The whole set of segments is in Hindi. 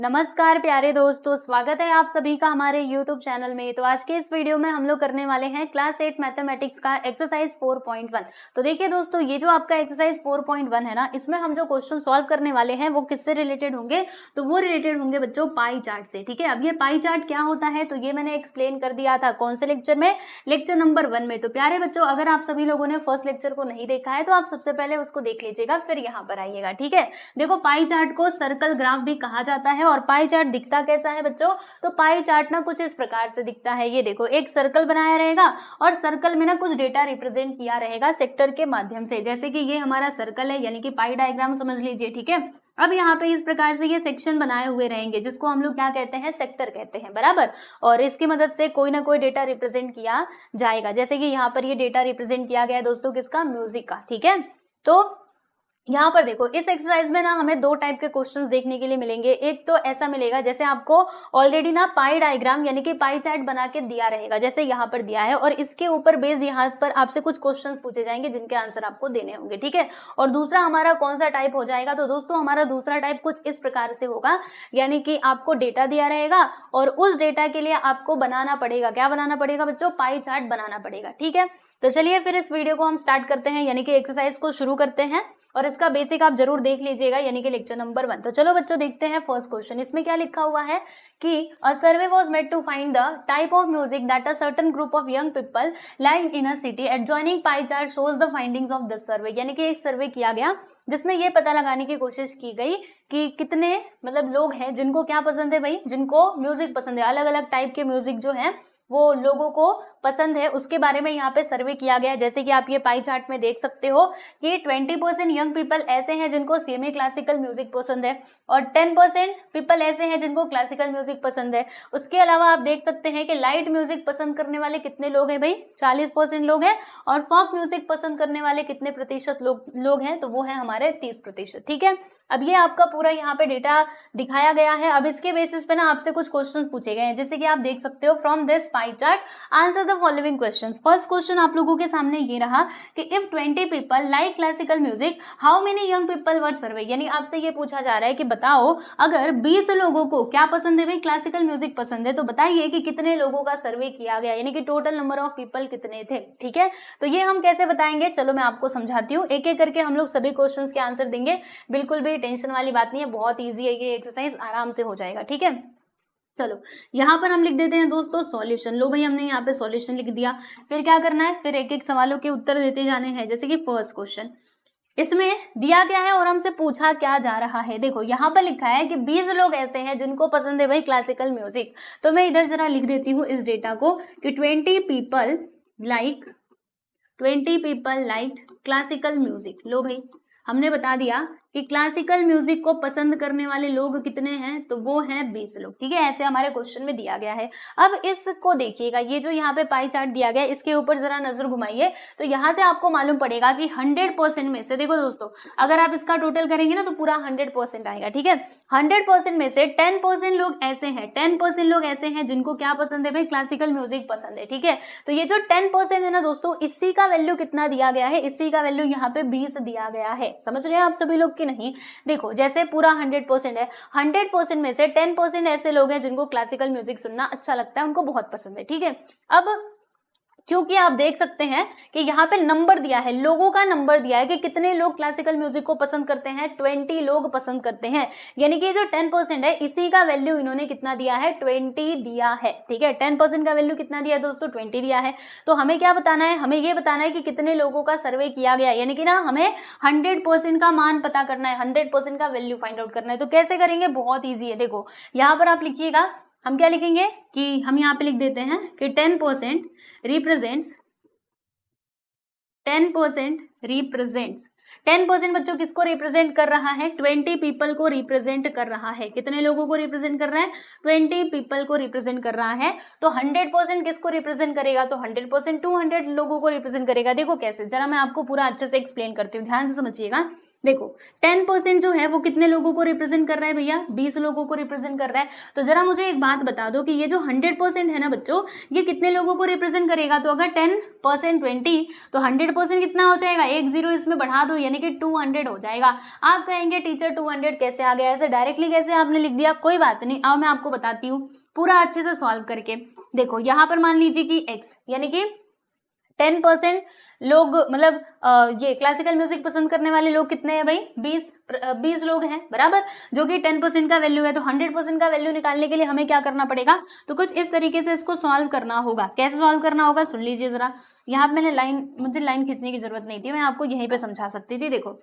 नमस्कार प्यारे दोस्तों, स्वागत है आप सभी का हमारे YouTube चैनल में। तो आज के इस वीडियो में हम लोग करने वाले हैं क्लास 8 मैथमेटिक्स का एक्सरसाइज 4.1। तो देखिए दोस्तों, ये जो आपका एक्सरसाइज 4.1 है ना, इसमें हम जो क्वेश्चन सॉल्व करने वाले हैं वो किससे रिलेटेड होंगे? तो वो रिलेटेड होंगे बच्चों पाई चार्ट से। ठीक है, अब ये पाई चार्ट क्या होता है तो ये मैंने एक्सप्लेन कर दिया था कौन से लेक्चर में, लेक्चर नंबर 1 में। तो प्यारे बच्चों, अगर आप सभी लोगों ने फर्स्ट लेक्चर को नहीं देखा है तो आप सबसे पहले उसको देख लीजिएगा, फिर यहाँ पर आइएगा। ठीक है, देखो पाई चार्ट को सर्कल ग्राफ भी कहा जाता है। और पाई चार्ट दिखता कैसा है बच्चों? तो पाई चार्ट ना कुछ इस प्रकार से दिखता है। ये देखो, एक सर्कल बनाया रहेगा और सर्कल में ना कुछ डेटा रिप्रेजेंट किया रहेगा सेक्टर के माध्यम से। जैसे कि ये हमारा सर्कल है, यानी कि पाई डायग्राम समझ लीजिए। ठीक है, अब यहाँ पे इस प्रकार से ये सेक्शन बनाए हुए रहेंगे जिसको हम लोग क्या कहते हैं? सेक्टर कहते हैं, बराबर। और इसकी मदद से कोई ना कोई डेटा रिप्रेजेंट किया जाएगा। जैसे कि यहाँ पर ये डेटा रिप्रेजेंट किया गया है दोस्तों, किसका? म्यूजिक का। ठीक है, तो यहाँ पर देखो, इस एक्सरसाइज में ना हमें दो टाइप के क्वेश्चंस देखने के लिए मिलेंगे। एक तो ऐसा मिलेगा जैसे आपको ऑलरेडी ना पाई डायग्राम यानी कि पाई चार्ट बना के दिया रहेगा, जैसे यहाँ पर दिया है, और इसके ऊपर बेस यहाँ पर आपसे कुछ क्वेश्चंस पूछे जाएंगे जिनके आंसर आपको देने होंगे। ठीक है, और दूसरा हमारा कौन सा टाइप हो जाएगा? तो दोस्तों हमारा दूसरा टाइप कुछ इस प्रकार से होगा, यानी कि आपको डेटा दिया रहेगा और उस डेटा के लिए आपको बनाना पड़ेगा, क्या बनाना पड़ेगा बच्चों? पाई चार्ट बनाना पड़ेगा। ठीक है, तो चलिए फिर इस वीडियो को हम स्टार्ट करते हैं, यानी कि एक्सरसाइज को शुरू करते हैं। और इसका बेसिक आप जरूर देख लीजिएगा, यानी कि लेक्चर नंबर 1। तो चलो बच्चों देखते हैं फर्स्ट क्वेश्चन। इसमें क्या लिखा हुआ है कि a survey was made to find the type of music that a certain group of young people live in a city adjoining pie chart shows the findings of this survey. यानी कि एक सर्वे किया गया जिसमें ये पता लगाने की कोशिश की गई कि कितने लोग हैं जिनको क्या पसंद है भाई, जिनको म्यूजिक पसंद है, अलग अलग टाइप के म्यूजिक जो है वो लोगों को पसंद है, उसके बारे में यहाँ पे सर्वे किया गया है। जैसे कि आप ये पाई चार्ट में देख सकते हो कि 20% यंग पीपल ऐसे हैं जिनको सेमी क्लासिकल म्यूजिक पसंद है और 10% पीपल ऐसे हैं जिनको क्लासिकल म्यूजिक पसंद है। उसके अलावा आप देख सकते हैं कि लाइट म्यूजिक पसंद करने वाले कितने लोग हैं भाई? 40% लोग हैं। और फोक म्यूजिक पसंद करने वाले कितने प्रतिशत लोग हैं? तो वो है हमारे 30%। ठीक है, अब ये आपका पूरा यहाँ पे डेटा दिखाया गया है। अब इसके बेसिस पे ना आपसे कुछ क्वेश्चन पूछे गए हैं, जैसे कि आप देख सकते हो, from this pie chart answer the following questions. First question आप लोगों के सामने ये रहा कि if 20 people like classical music how many young people were survey. यानी आपसे ये पूछा जा रहा है कि बताओ, अगर 20 लोगों को क्या पसंद है भाई? क्लासिकल म्यूजिक पसंद है, तो बताइए कि कितने लोगों का सर्वे किया गया, यानी कि टोटल नंबर ऑफ पीपल कितने थे। ठीक है, तो ये हम कैसे बताएंगे? चलो मैं आपको समझाती हूँ। एक एक करके हम लोग सभी क्वेश्चन के आंसर देंगे, बिल्कुल भी टेंशन वाली बात नहीं है, बहुत ईजी है ये एक्सरसाइज, आराम से हो जाएगा। ठीक है, चलो यहाँ पर हम लिख देते हैं दोस्तों सॉल्यूशन। लो भाई, हमने यहाँ पे सॉल्यूशन लिख दिया। फिर क्या करना है? फिर एक एक सवालों के उत्तर देते जाने हैं। जैसे कि फर्स्ट क्वेश्चन इसमें दिया क्या है और हमसे पूछा क्या जा रहा है। देखो यहाँ पर लिखा है कि 20 लोग ऐसे हैं जिनको पसंद है भाई क्लासिकल म्यूजिक। तो मैं इधर जरा लिख देती हूँ इस डेटा को कि 20 पीपल लाइक क्लासिकल म्यूजिक। लो भाई, हमने बता दिया कि क्लासिकल म्यूजिक को पसंद करने वाले लोग कितने हैं? तो वो हैं 20 लोग। ठीक है, ऐसे हमारे क्वेश्चन में दिया गया है। अब इसको देखिएगा, ये जो यहाँ पे पाई चार्ट दिया गया है इसके ऊपर जरा नजर घुमाइए, तो यहाँ से आपको मालूम पड़ेगा कि 100% में से, देखो दोस्तों, अगर आप इसका टोटल करेंगे ना तो पूरा 100% आएगा। ठीक है, 100% में से 10% लोग ऐसे हैं, 10% लोग ऐसे हैं जिनको क्या पसंद है भाई? क्लासिकल म्यूजिक पसंद है। ठीक है, तो ये जो 10% है ना दोस्तों, इसी का वैल्यू कितना दिया गया है? इसी का वैल्यू यहाँ पे 20 दिया गया है। समझ रहे हैं आप सभी लोग कि नहीं? देखो, जैसे पूरा 100% है, 100% में से 10% ऐसे लोग हैं जिनको क्लासिकल म्यूजिक सुनना अच्छा लगता है, उनको बहुत पसंद है। ठीक है, अब क्योंकि आप देख सकते हैं कि यहाँ पे नंबर दिया है, लोगों का नंबर दिया है कि कितने लोग क्लासिकल म्यूजिक को पसंद करते हैं, 20 लोग पसंद करते हैं। यानी कि जो 10% है इसी का वैल्यू इन्होंने कितना दिया है? 20 दिया है। ठीक है, 10% का वैल्यू कितना दिया है दोस्तों? 20 दिया है। तो हमें क्या बताना है? हमें ये बताना है कि कितने लोगों का सर्वे किया गया, यानी कि ना हमें 100% का मान पता करना है, 100% का वैल्यू फाइंड आउट करना है। तो कैसे करेंगे? बहुत ईजी है। देखो यहाँ पर आप लिखिएगा, हम क्या लिखेंगे कि हम यहाँ पे लिख देते हैं कि 10% रिप्रेजेंट्स 10% बच्चों किसको रिप्रेजेंट कर रहा है? 20 पीपल को रिप्रेजेंट कर रहा है। कितने लोगों को रिप्रेजेंट कर रहा है? 20 पीपल को रिप्रेजेंट कर रहा है। तो 100% किसको रिप्रेजेंट करेगा? तो 100% 200 लोगों को रिप्रेजेंट करेगा। देखो कैसे, जरा मैं आपको पूरा अच्छे से एक्सप्लेन करती हूँ, ध्यान से समझिएगा। देखो 10% जो है वो कितने लोगों को रिप्रेजेंट कर रहा है भैया, 20 लोगों को रिप्रेजेंट कर रहा है। तो जरा मुझे एक बात बता दो कि ये जो 100% है ना बच्चों, ये कितने लोगों को रिप्रेजेंट करेगा? तो अगर 10% 20 तो 100% कितना हो जाएगा, एक जीरो इसमें बढ़ा दो यानी कि 200 हो जाएगा। आप कहेंगे टीचर 200 कैसे आ गया, ऐसे डायरेक्टली कैसे आपने लिख दिया? कोई बात नहीं, अब मैं आपको बताती हूँ पूरा अच्छे से सॉल्व करके। देखो यहाँ पर मान लीजिए कि x यानी कि 10% लोग, मतलब ये क्लासिकल म्यूजिक पसंद करने वाले लोग कितने हैं भाई, 20 लोग हैं बराबर, जो कि 10% का वैल्यू है। तो 100% का वैल्यू निकालने के लिए हमें क्या करना पड़ेगा? तो कुछ इस तरीके से इसको सॉल्व करना होगा। कैसे सॉल्व करना होगा सुन लीजिए जरा। यहाँ पे मैंने मुझे लाइन खींचने की जरूरत नहीं थी, मैं आपको यहीं पे समझा सकती थी। देखो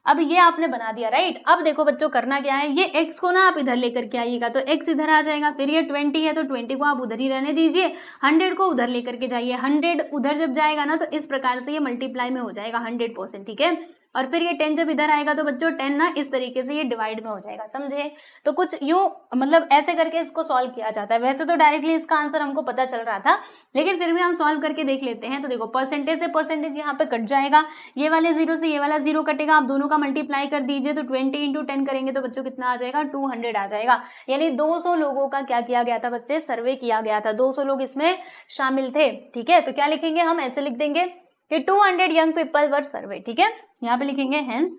अब ये आपने बना दिया राइट। अब देखो बच्चों करना क्या है, ये x को ना आप इधर लेकर के आइएगा, तो x इधर आ जाएगा। फिर ये 20 है तो 20 को आप उधर ही रहने दीजिए, 100 को उधर लेकर के जाइए। 100 उधर जब जाएगा ना तो इस प्रकार से ये मल्टीप्लाई में हो जाएगा 100%, ठीक है। और फिर ये 10 जब इधर आएगा तो बच्चों 10 ना इस तरीके से ये डिवाइड में हो जाएगा, समझे। तो कुछ यूं मतलब ऐसे करके इसको सॉल्व किया जाता है। वैसे तो डायरेक्टली इसका आंसर हमको पता चल रहा था, लेकिन फिर भी हम सॉल्व करके देख लेते हैं। तो देखो परसेंटेज से परसेंटेज यहाँ पे कट जाएगा, ये वाले जीरो से ये वाला जीरो कटेगा, आप दोनों का मल्टीप्लाई कर दीजिए। तो 20 इंटू 10 करेंगे तो बच्चों कितना आ जाएगा, 200 आ जाएगा। यानी 200 लोगों का क्या किया गया था बच्चे, सर्वे किया गया था। 200 लोग इसमें शामिल थे, ठीक है। तो क्या लिखेंगे हम, ऐसे लिख देंगे कि 200 यंग पीपल वर सर्वे, ठीक है। यहाँ पे लिखेंगे हेंस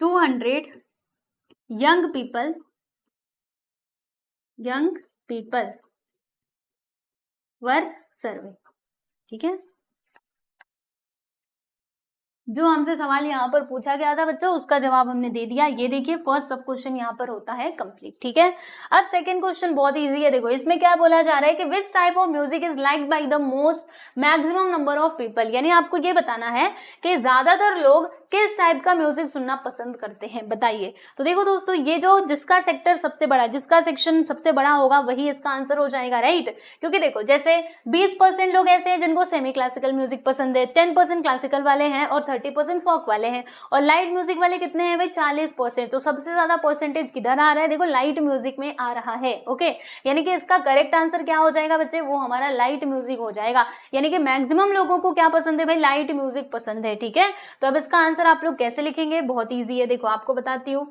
200 यंग पीपल वर सर्वे, ठीक है। जो हमसे सवाल यहाँ पर पूछा गया था बच्चों उसका जवाब हमने दे दिया। ये देखिए फर्स्ट सब क्वेश्चन यहाँ पर होता है कंप्लीट, ठीक है। अब सेकंड क्वेश्चन बहुत इजी है। देखो इसमें क्या बोला जा रहा है कि which type of music is liked by the most maximum number of people, यानी आपको ये बताना है कि ज्यादातर लोग किस टाइप का म्यूजिक सुनना पसंद करते हैं, बताइए। तो देखो दोस्तों ये जो जिसका सेक्टर सबसे बड़ा, जिसका सेक्शन सबसे बड़ा होगा वही इसका आंसर हो जाएगा राइट। क्योंकि देखो जैसे 20% लोग ऐसे हैं जिनको सेमी क्लासिकल म्यूजिक पसंद है, 10% क्लासिकल वाले हैं और 30% फोक वाले हैं, और लाइट म्यूजिक वाले कितने हैं भाई, 40%। तो सबसे ज्यादा परसेंटेज किधर आ रहा है, देखो लाइट म्यूजिक में आ रहा है, ओके। यानी कि इसका करेक्ट आंसर क्या हो जाएगा बच्चे, वो हमारा लाइट म्यूजिक हो जाएगा। यानी कि मैक्सिमम लोगों को क्या पसंद है भाई, लाइट म्यूजिक पसंद है, ठीक है। तो अब इसका आंसर आप लोग कैसे लिखेंगे, बहुत ईजी है, देखो आपको बताती हूँ।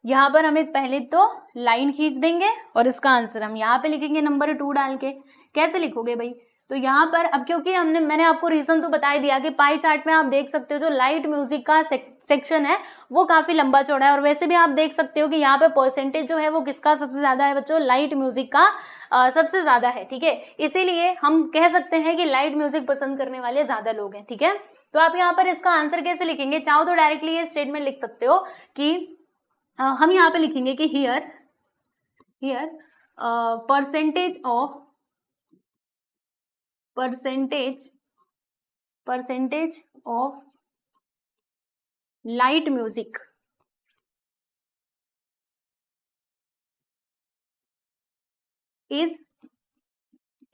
यहाँ पर हमें पहले तो लाइन खींच देंगे और इसका आंसर हम यहाँ पे लिखेंगे नंबर 2 डाल के। कैसे लिखोगे भाई, तो यहाँ पर अब क्योंकि मैंने आपको रीजन तो बता ही दिया कि पाई चार्ट में आप देख सकते हो जो लाइट म्यूजिक का सेक्शन है वो काफी लंबा चौड़ा है, और वैसे भी आप देख सकते हो कि यहाँ पे परसेंटेज जो है वो किसका सबसे ज्यादा है बच्चों, लाइट म्यूजिक का सबसे ज्यादा है, ठीक है। इसीलिए हम कह सकते हैं कि लाइट म्यूजिक पसंद करने वाले ज्यादा लोग हैं, ठीक है। तो आप यहाँ पर इसका आंसर कैसे लिखेंगे, चाहो तो डायरेक्टली ये स्टेटमेंट लिख सकते हो कि हम यहाँ पे लिखेंगे कि here percentage of light music is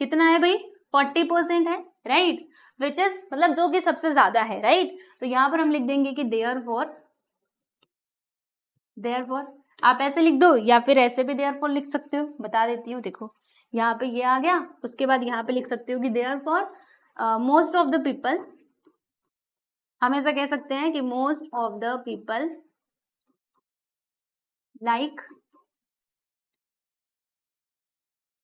कितना है भाई, 40% है राइट, विच इज मतलब जो कि सबसे ज्यादा है राइट। तो यहाँ पर हम लिख देंगे कि देयरफॉर आप ऐसे लिख दो या फिर ऐसे भी देयरफॉर लिख सकते हो, बता देती हूँ। देखो यहाँ पे ये आ गया, उसके बाद यहाँ पे लिख सकते हो कि therefore most of the people, हम ऐसा कह सकते हैं कि most of the people like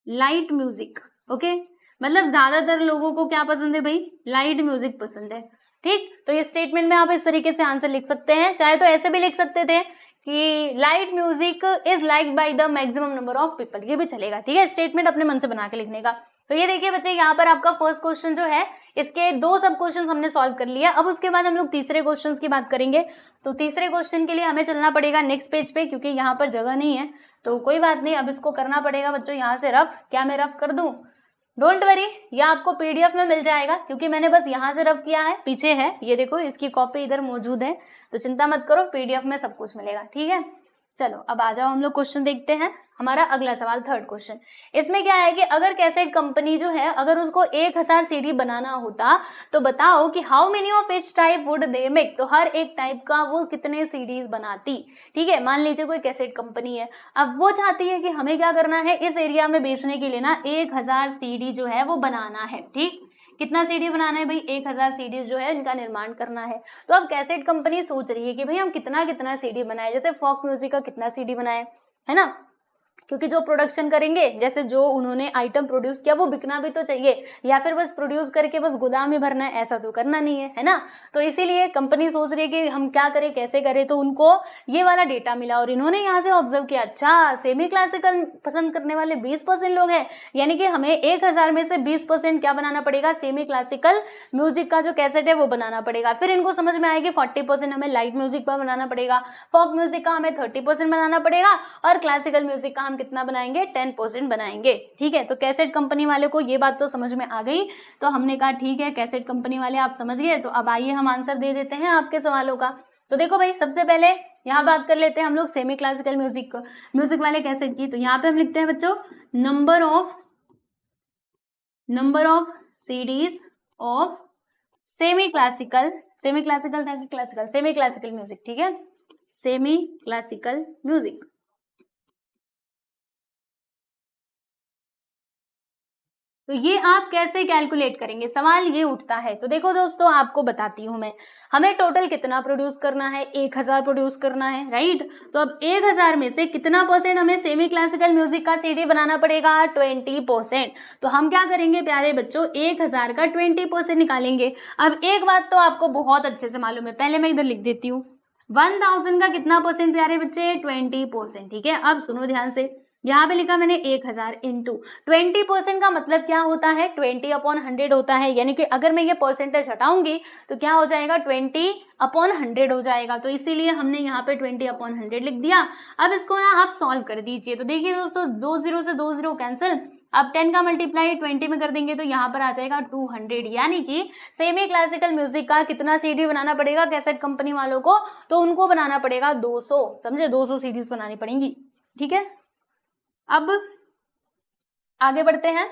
light music, okay. मतलब ज्यादातर लोगों को क्या पसंद है भाई, लाइट म्यूजिक पसंद है, ठीक। तो ये स्टेटमेंट में आप इस तरीके से आंसर लिख सकते हैं, चाहे तो ऐसे भी लिख सकते थे कि light music is like by the maximum number of people, ये भी चलेगा, ठीक है। स्टेटमेंट अपने मन से बना के लिखने का। तो ये देखिए बच्चे यहाँ पर आपका फर्स्ट क्वेश्चन जो है इसके 2 सब क्वेश्चन हमने सॉल्व कर लिया। अब उसके बाद हम लोग तीसरे क्वेश्चन की बात करेंगे। तो तीसरे क्वेश्चन के लिए हमें चलना पड़ेगा नेक्स्ट पेज पे, क्योंकि यहाँ पर जगह नहीं है। तो कोई बात नहीं, अब इसको करना पड़ेगा बच्चों यहाँ से रफ। क्या मैं रफ कर दूं, डोंट वरी, ये आपको पीडीएफ में मिल जाएगा, क्योंकि मैंने बस यहाँ से रफ किया है, पीछे है ये देखो, इसकी कॉपी इधर मौजूद है। तो चिंता मत करो, पीडीएफ में सब कुछ मिलेगा, ठीक है। चलो अब आ जाओ, हम लोग क्वेश्चन देखते हैं। हमारा अगला सवाल थर्ड क्वेश्चन, इसमें क्या है कि अगर कैसेट कंपनी जो है अगर उसको 1000 सीडी बनाना होता तो बताओ कि how many of each type would they make, तो हर एक टाइप का वो कितने सीडीज बनाती, ठीक है। मान लीजिए कोई कैसेट कंपनी है, अब वो चाहती है कि हमें क्या करना है, इस एरिया में बेचने के लिए ना 1000 सीडी जो है वो बनाना है, ठीक। कितना सीडी बनाना है भाई, 1000 सीडीज जो है इनका निर्माण करना है। तो अब कैसेट कंपनी सोच रही है कि भाई हम कितना कितना सीडी बनाए, जैसे फोक म्यूजिक का कितना सीडी बनाए, है ना, क्योंकि जो प्रोडक्शन करेंगे, जैसे जो उन्होंने आइटम प्रोड्यूस किया वो बिकना भी तो चाहिए, या फिर बस प्रोड्यूस करके बस गोदाम में भरना है, ऐसा तो करना नहीं है, है ना। तो इसीलिए कंपनी सोच रही है कि हम क्या करें, कैसे करें। तो उनको ये वाला डेटा मिला और इन्होंने यहाँ से ऑब्जर्व किया, अच्छा सेमी क्लासिकल पसंद करने वाले 20% लोग हैं, यानी कि हमें 1000 में से 20% क्या बनाना पड़ेगा, सेमी क्लासिकल म्यूजिक का जो कैसेट है वो बनाना पड़ेगा। फिर इनको समझ में आएगी 40% हमें लाइट म्यूजिक का बनाना पड़ेगा, फोक म्यूजिक का हमें 30% बनाना पड़ेगा, और क्लासिकल म्यूजिक का हम कितना बनाएंगे, 10% बनाएंगे। ठीक है, तो कैसेट कंपनी वाले को ये बात तो समझ में आ गई। तो हमने कहा ठीक है कैसेट कंपनी वाले आप समझ गए, तो अब आइए हम आंसर दे देते हैं आपके सवालों का। तो देखो भाई, सबसे पहले यहाँ बात कर लेते हैं हम लोग सेमी क्लासिकल म्यूजिक वाले कैसेट की। तो यहाँ पे हम लिखते हैं बच्चों number of CDs of semi classical था कि क्लासिकल, सेमी क्लासिकल म्यूजिक, ठीक है, सेमी क्लासिकल म्यूजिक। तो ये आप कैसे कैलकुलेट करेंगे, सवाल ये उठता है। तो देखो दोस्तों, आपको बताती हूं मैं, हमें टोटल कितना प्रोड्यूस करना है, 1000 प्रोड्यूस करना है, राइट। तो अब 1000 में से कितना परसेंट हमें सेमी क्लासिकल म्यूजिक का सीडी बनाना पड़ेगा, 20%। तो हम क्या करेंगे प्यारे बच्चों, 1000 का 20% निकालेंगे। अब एक बात तो आपको बहुत अच्छे से मालूम है, पहले मैं इधर लिख देती हूँ, 1000 का कितना परसेंट प्यारे बच्चे, 20%, ठीक है। अब सुनो ध्यान से, यहाँ पे लिखा मैंने 1000 इंटू 20% का मतलब क्या होता है, 20/100 होता है, यानी कि अगर मैं ये परसेंटेज हटाऊंगी तो क्या हो जाएगा, 20/100 हो जाएगा। तो इसीलिए हमने यहाँ पे 20/100 लिख दिया। अब इसको ना आप सॉल्व कर दीजिए। तो देखिए दोस्तों, 2 0 से 2 0 कैंसिल, अब 10 का मल्टीप्लाई 20 में कर देंगे तो यहाँ पर आ जाएगा 200, यानी कि सेमी क्लासिकल म्यूजिक का कितना सीडी बनाना पड़ेगा कैसेट कंपनी वालों को, तो उनको बनाना पड़ेगा 200, समझे, 200 सीडीज बनानी पड़ेंगी, ठीक है। अब आगे बढ़ते हैं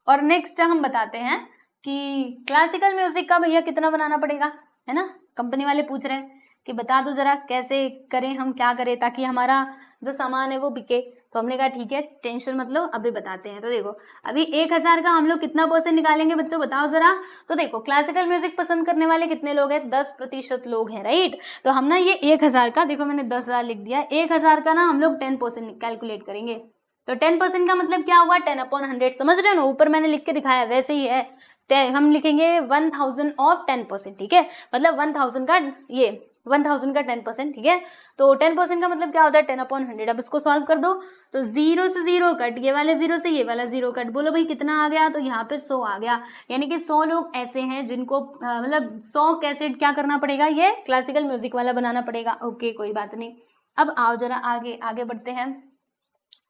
और नेक्स्ट हम बताते हैं कि क्लासिकल म्यूजिक का भैया कितना बनाना पड़ेगा, है ना। कंपनी वाले पूछ रहे हैं कि बता दो जरा कैसे करें, हम क्या करें ताकि हमारा जो सामान है वो बिके। तो हमने कहा ठीक है, टेंशन मत लो, अभी बताते हैं। तो देखो, अभी 1000 का हम लोग कितना परसेंट निकालेंगे बच्चों, बताओ जरा। तो देखो, क्लासिकल म्यूजिक पसंद करने वाले कितने लोग हैं, 10% लोग हैं, राइट। तो हम ना ये 1000 का, देखो मैंने 10,000 लिख दिया, 1000 का ना हम लोग 10% कैलकुलेट करेंगे। तो 10% का मतलब क्या हुआ, 10/100, समझ रहे हो ना, ऊपर मैंने लिख के दिखाया वैसे ही है। हम लिखेंगे 1000 ऑफ 10%, ठीक है, मतलब 1000 का ये 1000 का 10%, ठीक है। तो 10% का मतलब क्या होता है, 10/100। अब इसको सॉल्व कर दो, तो 0 से 0 कट, ये वाले 0 से ये वाला 0 कट, बोलो भाई कितना आ गया, तो यहाँ पे 100 आ गया। यानी कि 100 लोग ऐसे हैं जिनको मतलब 100 कैसेट क्या करना पड़ेगा, ये क्लासिकल म्यूजिक वाला बनाना पड़ेगा। ओके, कोई बात नहीं। अब आओ जरा आगे आगे बढ़ते हैं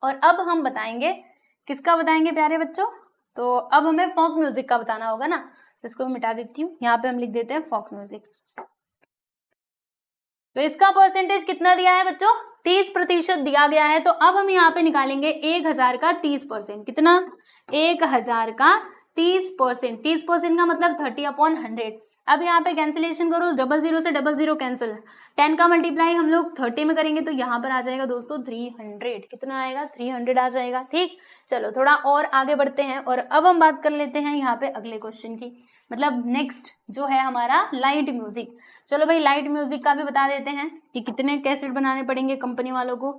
और अब हम बताएंगे, किसका बताएंगे प्यारे बच्चों, तो अब हमें फोक म्यूजिक का बताना होगा ना। तो इसको मिटा देती हूँ, यहाँ पे हम लिख देते हैं फोक म्यूजिक। तो इसका परसेंटेज कितना दिया है बच्चों, 30% दिया गया है। तो अब हम यहाँ पे निकालेंगे 1000 का 30%, कितना, 1000 का 30%, 30% का मतलब 30/100। अब यहाँ पे कैंसिलेशन करो, 00 से 00 कैंसिल, 10 का मल्टीप्लाई हम लोग 30 में करेंगे तो यहाँ पर आ जाएगा दोस्तों 300, कितना आएगा, 300 आ जाएगा, ठीक। चलो थोड़ा और आगे बढ़ते हैं और अब हम बात कर लेते हैं यहाँ पे अगले क्वेश्चन की, मतलब नेक्स्ट जो है हमारा लाइट म्यूजिक। चलो भाई, लाइट म्यूजिक का भी बता देते हैं कि कितने कैसेट बनाने पड़ेंगे कंपनी वालों को।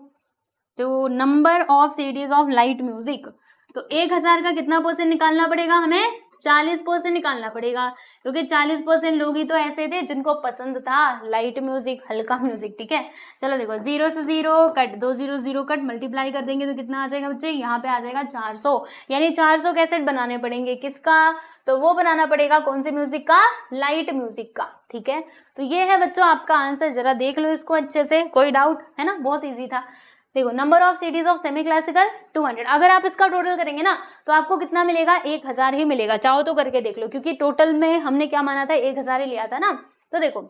तो number of CDs of light music, तो 1000 का कितना परसेंट निकालना पड़ेगा हमें, 40% निकालना पड़ेगा, क्योंकि 40% लोग ही तो ऐसे थे जिनको पसंद था लाइट म्यूजिक, हल्का म्यूजिक, ठीक है। चलो देखो, 0 से 0 कट, 2 0 0 कट, मल्टीप्लाई कर देंगे तो कितना आ जाएगा बच्चे, यहाँ पे आ जाएगा 400, यानी 400 कैसेट बनाने पड़ेंगे, किसका, तो वो बनाना पड़ेगा कौन से म्यूजिक का, लाइट म्यूजिक का, ठीक है। तो ये है बच्चों आपका आंसर, जरा देख लो इसको अच्छे से, कोई डाउट है ना, बहुत ईजी था। देखो, number of CDs of semi classical 200, अगर आप इसका टोटल करेंगे ना तो आपको कितना मिलेगा, 1000 ही मिलेगा। चाहो तो करके देख लो, क्योंकि टोटल में हमने क्या माना था, 1000 ही लिया था ना। तो देखो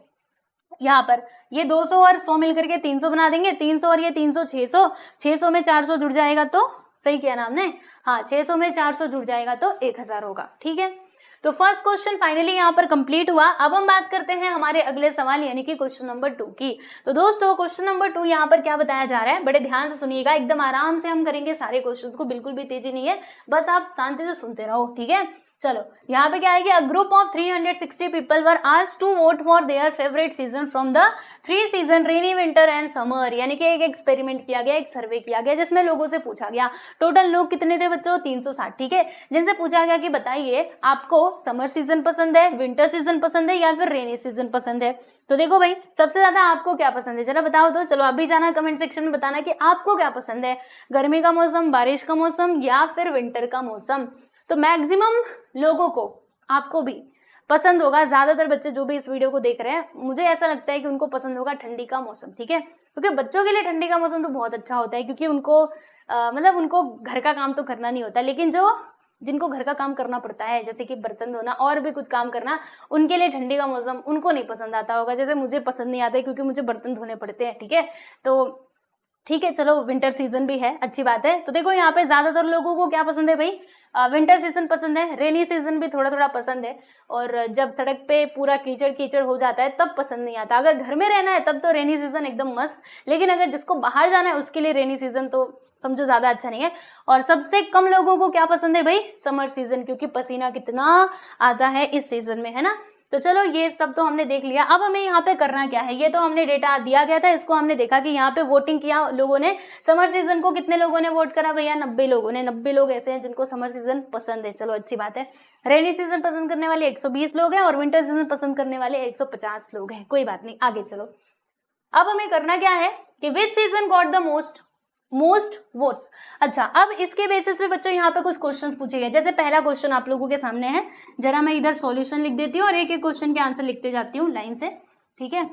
यहाँ पर ये 200 और 100 मिलकर के 300 बना देंगे, 300 और ये 300 600, 600 में 400 जुड़ जाएगा, तो सही किया ना हमने, हाँ 600 में 400 जुड़ जाएगा तो 1000 होगा, ठीक है। तो फर्स्ट क्वेश्चन फाइनली यहाँ पर कंप्लीट हुआ। अब हम बात करते हैं हमारे अगले सवाल यानी कि क्वेश्चन नंबर 2 की। तो दोस्तों क्वेश्चन नंबर 2 यहाँ पर क्या बताया जा रहा है, बड़े ध्यान से सुनिएगा, एकदम आराम से हम करेंगे सारे क्वेश्चंस को, बिल्कुल भी तेजी नहीं है, बस आप शांति से सुनते रहो, ठीक है। चलो यहाँ पे क्या है कि a group of 360 people were asked to vote for their favourite season from the 3 season rainy winter and summer, यानी कि एक एक्सपेरिमेंट किया गया, एक सर्वे किया गया जिसमें लोगों से पूछा गया, टोटल लोग कितने थे बच्चों 360, ठीक है, जिनसे पूछा गया कि बताइए आपको समर सीजन पसंद है, विंटर सीजन पसंद है या फिर रेनी सीजन पसंद है। तो देखो भाई सबसे ज्यादा आपको क्या पसंद है जरा बताओ तो, चलो अभी जाना कमेंट सेक्शन में बताना कि आपको क्या पसंद है, गर्मी का मौसम, बारिश का मौसम या फिर विंटर का मौसम। तो मैक्सिमम लोगों को, आपको भी पसंद होगा, ज्यादातर बच्चे जो भी इस वीडियो को देख रहे हैं मुझे ऐसा लगता है कि उनको पसंद होगा ठंडी का मौसम, ठीक है, क्योंकि बच्चों के लिए ठंडी का मौसम तो बहुत अच्छा होता है, क्योंकि उनको मतलब उनको घर का काम तो करना नहीं होता, लेकिन जिनको घर का काम करना पड़ता है जैसे कि बर्तन धोना और भी कुछ काम करना, उनके लिए ठंडी का मौसम उनको नहीं पसंद आता होगा, जैसे मुझे पसंद नहीं आता है क्योंकि मुझे बर्तन धोने पड़ते हैं, ठीक है। तो ठीक है, चलो विंटर सीजन भी है, अच्छी बात है। तो देखो यहाँ पे ज्यादातर लोगों को क्या पसंद है भाई, विंटर सीजन पसंद है, रेनी सीजन भी थोड़ा थोड़ा पसंद है, और जब सड़क पे पूरा कीचड़ कीचड़ हो जाता है तब पसंद नहीं आता। अगर घर में रहना है तब तो रेनी सीजन एकदम मस्त, लेकिन अगर जिसको बाहर जाना है उसके लिए रेनी सीजन तो समझो ज्यादा अच्छा नहीं है। और सबसे कम लोगों को क्या पसंद है भाई, समर सीजन, क्योंकि पसीना कितना आता है इस सीजन में, है ना। तो चलो ये सब तो हमने देख लिया, अब हमें यहाँ पे करना क्या है, ये तो हमने डेटा दिया गया था, इसको हमने देखा कि यहाँ पे वोटिंग किया लोगों ने, समर सीजन को कितने लोगों ने वोट करा भैया, 90 लोगों ने। 90 लोग ऐसे हैं जिनको समर सीजन पसंद है, चलो अच्छी बात है। रेनी सीजन पसंद करने वाले 120 लोग हैं और विंटर सीजन पसंद करने वाले 150 लोग हैं, कोई बात नहीं, आगे चलो। अब हमें करना क्या है कि विच season got the most votes. अच्छा, अब इसके बेसिस पे बच्चों यहाँ पे कुछ क्वेश्चंस पूछे गए, जैसे पहला क्वेश्चन आप लोगों के सामने है, जरा मैं इधर सॉल्यूशन लिख देती हूँ और एक एक क्वेश्चन के आंसर लिखते जाती हूँ लाइन से, ठीक है।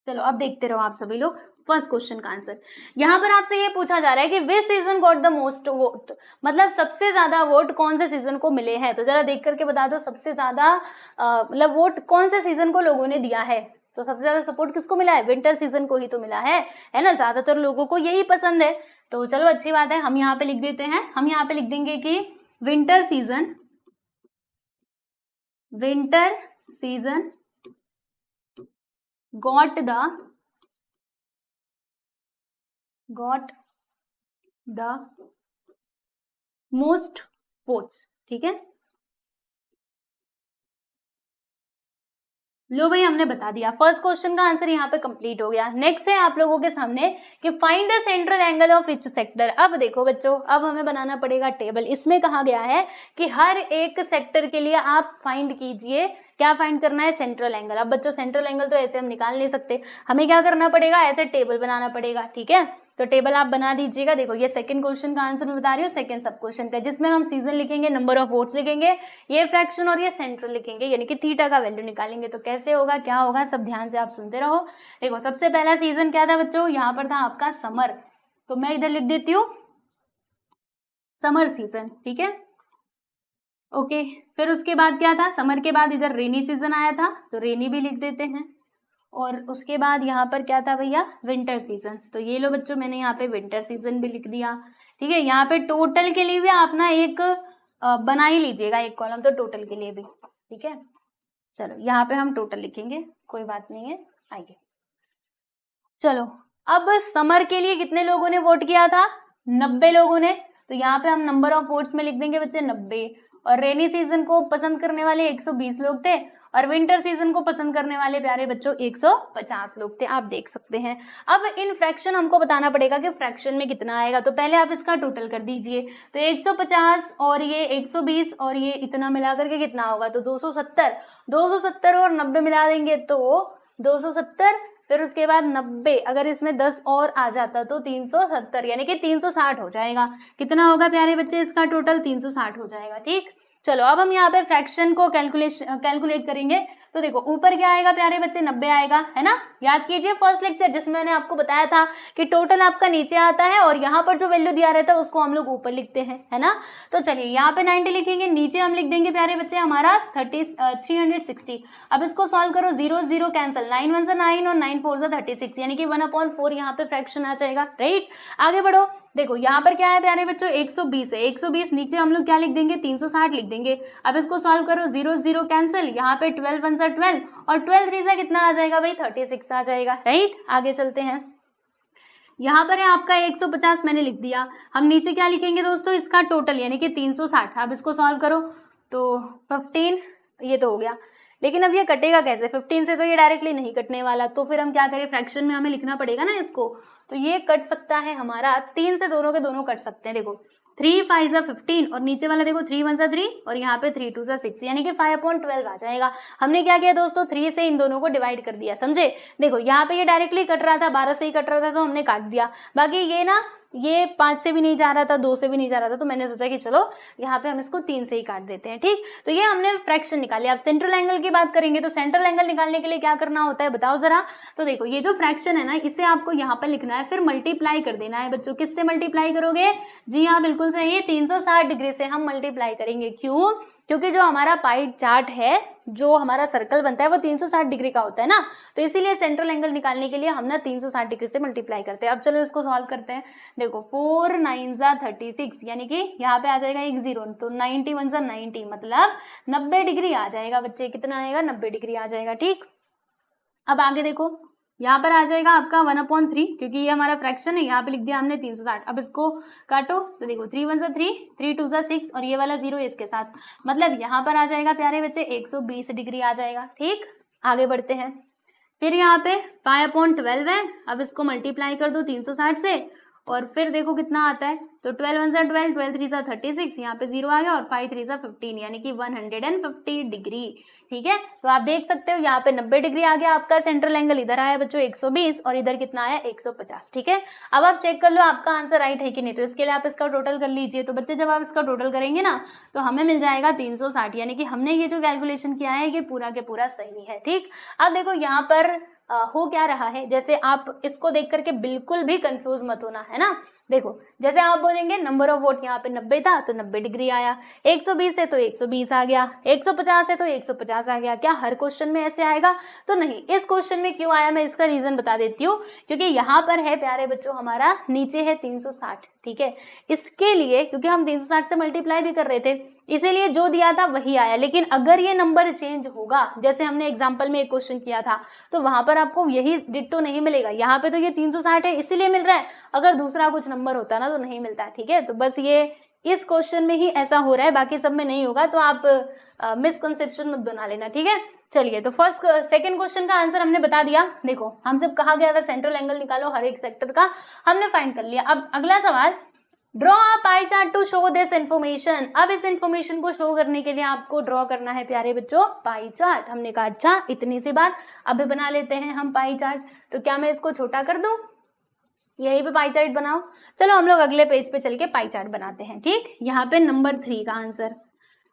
चलो अब देखते रहो आप सभी लोग। फर्स्ट क्वेश्चन का आंसर यहाँ पर आपसे ये पूछा जा रहा है कि विच season got the most vote, मतलब सबसे ज्यादा वोट कौन से सीजन को मिले हैं। तो जरा देख करके बता दो सबसे ज्यादा मतलब वोट कौन से सीजन को लोगों ने दिया है। तो सबसे ज्यादा सपोर्ट किसको मिला है, विंटर सीजन को ही तो मिला है ना, ज्यादातर लोगों को यही पसंद है। तो चलो अच्छी बात है, हम यहाँ पे लिख देते हैं, हम यहाँ पे लिख देंगे कि winter season got the most votes, ठीक है। लो भाई हमने बता दिया, फर्स्ट क्वेश्चन का आंसर यहाँ पे कंप्लीट हो गया। नेक्स्ट है आप लोगों के सामने कि find the central angle of each sector. अब देखो बच्चों, अब हमें बनाना पड़ेगा टेबल। इसमें कहा गया है कि हर एक सेक्टर के लिए आप फाइंड कीजिए, क्या फाइंड करना है, सेंट्रल एंगल। अब बच्चों सेंट्रल एंगल तो ऐसे हम निकाल नहीं सकते, हमें क्या करना पड़ेगा, ऐसे टेबल बनाना पड़ेगा, ठीक है। तो टेबल आप बना दीजिएगा। देखो ये सेकंड क्वेश्चन का आंसर मैं बता रही हूँ, सेकंड सब क्वेश्चन का, जिसमें हम सीजन लिखेंगे, नंबर ऑफ वोट्स लिखेंगे, ये फ्रैक्शन और ये सेंट्रल लिखेंगे, यानी कि थीटा का वैल्यू निकालेंगे। तो कैसे होगा, क्या होगा, सब ध्यान से आप सुनते रहो। देखो सबसे पहला सीजन क्या था बच्चों, यहाँ पर था आपका समर, तो मैं इधर लिख देती हूँ समर सीजन, ठीक है, ओके। फिर उसके बाद क्या था, समर के बाद इधर रेनी सीजन आया था, तो रेनी भी लिख देते हैं। और उसके बाद यहाँ पर क्या था भैया, विंटर सीजन, तो ये लो बच्चों मैंने यहाँ पे विंटर सीजन भी लिख दिया, ठीक है। यहाँ पे टोटल के लिए भी आप ना एक बना ही लीजिएगा एक कॉलम, तो टोटल के लिए भी, ठीक है। चलो यहाँ पे हम टोटल लिखेंगे, कोई बात नहीं है, आइए। चलो अब समर के लिए कितने लोगों ने वोट किया था, 90 लोगों ने, तो यहाँ पे हम नंबर ऑफ वोट्स में लिख देंगे बच्चे 90। और रेनी सीजन को पसंद करने वाले 120 लोग थे, और विंटर सीजन को पसंद करने वाले प्यारे बच्चों 150 लोग थे, आप देख सकते हैं। अब इन फ्रैक्शन हमको बताना पड़ेगा कि फ्रैक्शन में कितना आएगा, तो पहले आप इसका टोटल कर दीजिए। तो 150 और ये 120 और ये इतना मिला करके कितना होगा, तो 270। 270 और 90 मिला देंगे तो 270, फिर उसके बाद 90, अगर इसमें 10 और आ जाता तो 370, यानी कि 360 हो जाएगा। कितना होगा प्यारे बच्चे इसका टोटल, 360 हो जाएगा, ठीक। चलो अब हम यहाँ पे फ्रैक्शन को कैलकुलेट करेंगे। तो देखो ऊपर क्या आएगा प्यारे बच्चे, 90 आएगा, है ना। याद कीजिए फर्स्ट लेक्चर जिसमें मैंने आपको बताया था कि टोटल आपका नीचे आता है और यहाँ पर जो वैल्यू दिया रहता है उसको हम लोग ऊपर लिखते हैं, है ना। तो चलिए यहाँ पे 90 लिखेंगे, नीचे हम लिख देंगे प्यारे बच्चे हमारा 360। अब इसको सॉल्व करो, 0 0 कैंसिल, 9 1 9 और 9 4 36, यानी कि 1/4 यहाँ पे फ्रैक्शन आ जाएगा, राइट। आगे बढ़ो, देखो यहाँ पर क्या है प्यारे बच्चों, 120 है, 120 नीचे हम लोग क्या लिख देंगे, 360 लिख देंगे। अब इसको सॉल्व करो, 0 0 कैंसिल, यहाँ पे 12 1 12 और 12 3 कितना आ जाएगा भाई, 36 आ जाएगा, राइट। आगे चलते हैं, यहाँ पर है आपका 150 मैंने लिख दिया। हम नीचे क्या लिखेंगे दोस्तों, इसका टोटल यानी कि 360। अब इसको सॉल्व करो तो 15 ये तो हो गया, लेकिन अब ये कटेगा कैसे, 15 से तो ये डायरेक्टली नहीं कटने वाला, तो फिर हम क्या करें, फ्रैक्शन में हमें लिखना पड़ेगा ना इसको। तो ये कट सकता है हमारा 3 से, दोनों के दोनों कट सकते हैं। देखो 3 5 जा 15 और नीचे वाला देखो 3 1 जा 3 और यहाँ पे 3 2 जा 6 यानी कि 5/12 आ जाएगा। हमने क्या किया दोस्तों, 3 से इन दोनों को डिवाइड कर दिया, समझे। देखो यहाँ पे ये डायरेक्टली कट रहा था, 12 से ही कट रहा था तो हमने काट दिया। बाकी ये ना, ये 5 से भी नहीं जा रहा था, 2 से भी नहीं जा रहा था, तो मैंने सोचा कि चलो यहाँ पे हम इसको 3 से ही काट देते हैं। ठीक, तो ये हमने फ्रैक्शन निकाली। अब सेंट्रल एंगल की बात करेंगे तो सेंट्रल एंगल निकालने के लिए क्या करना होता है बताओ जरा। तो देखो ये जो फ्रैक्शन है ना, इसे आपको यहाँ पर लिखना है, फिर मल्टीप्लाई कर देना है बच्चों। किससे मल्टीप्लाई करोगे, जी हाँ बिल्कुल सही, 360 डिग्री से हम मल्टीप्लाई करेंगे। क्यों, क्योंकि जो हमारा पाई चार्ट है, जो हमारा सर्कल बनता है वो 360 डिग्री का होता है ना, तो इसीलिए सेंट्रल एंगल निकालने के लिए हम ना 360 डिग्री से मल्टीप्लाई करते हैं। अब चलो इसको सॉल्व करते हैं। देखो 4 9 जा 36 यानी कि यहाँ पे आ जाएगा एक 0, तो 91 जा 90 मतलब 90 डिग्री आ जाएगा बच्चे। कितना आएगा, 90 डिग्री आ जाएगा। ठीक, अब आगे देखो, यहाँ पर आ जाएगा आपका 1/3, क्योंकि ये हमारा फ्रैक्शन है, यहाँ पे लिख दिया हमने 360। अब इसको काटो तो देखो 3 1 जा 3, 3 2 जा 6 और ये वाला 0 इसके साथ, मतलब यहाँ पर आ जाएगा प्यारे बच्चे 120 डिग्री आ जाएगा। ठीक, आगे बढ़ते हैं। फिर यहाँ पे 5/12 है, अब इसको मल्टीप्लाई कर दो 360 से और फिर देखो कितना आता है, तो 12 1 जा 12, 12 3 जा 36, यहाँ पे 0 आ गया और 5 3 जा 15 यानी कि 150 डिग्री। ठीक है, तो आप देख सकते हो यहाँ पे 90 डिग्री आ गया आपका सेंट्रल एंगल, इधर आया बच्चों 120 और इधर कितना आया 150। ठीक है, अब आप चेक कर लो आपका आंसर राइट है कि नहीं, तो इसके लिए आप इसका टोटल कर लीजिए। तो बच्चे जब आप इसका टोटल करेंगे ना तो हमें मिल जाएगा 360, यानी कि हमने ये जो कैलकुलेशन किया है ये पूरा के पूरा सही है। ठीक, अब देखो यहाँ पर हो क्या रहा है, जैसे आप इसको देख करके बिल्कुल भी कंफ्यूज मत होना, है ना। देखो जैसे आप बोलेंगे नंबर ऑफ वोट यहाँ पे 90 था तो 90 डिग्री आया, 120 है तो 120 आ गया, 150 है तो 150 आ गया। क्या हर क्वेश्चन में ऐसे आएगा, तो नहीं। इस क्वेश्चन में क्यों आया मैं इसका रीजन बता देती हूँ, क्योंकि यहाँ पर है प्यारे बच्चों हमारा नीचे है 360। ठीक है, इसके लिए क्योंकि हम 360 से मल्टीप्लाई भी कर रहे थे, इसीलिए जो दिया था वही आया। लेकिन अगर ये नंबर चेंज होगा, जैसे हमने एग्जाम्पल में एक क्वेश्चन किया था, तो वहां पर आपको यही डिट्टो नहीं मिलेगा। यहाँ पे तो ये 360 है इसीलिए मिल रहा है, अगर दूसरा कुछ नंबर होता ना तो नहीं मिलता। ठीक है, तो बस ये इस क्वेश्चन में ही ऐसा हो रहा है, बाकी सब में नहीं होगा, तो आप मिसकंसेप्शन मत बना लेना। ठीक है, चलिए तो सेकंड क्वेश्चन का आंसर हमने बता दिया। देखो हमसे कहा गया था सेंट्रल एंगल निकालो हर एक सेक्टर का, हमने फाइंड कर लिया। अब अगला सवाल, draw a pie chart to show this information. अब इस इन्फॉर्मेशन को शो करने के लिए आपको ड्रॉ करना है प्यारे बच्चों पाई चार्ट। हमने कहा अच्छा इतनी सी बात, अभी बना लेते हैं हम पाई चार्ट। तो क्या मैं इसको छोटा कर दूं, यही पे पाई चार्ट बनाओ। चलो हम लोग अगले पेज पे चल के पाई चार्ट बनाते हैं। ठीक, यहाँ पे नंबर 3 का आंसर।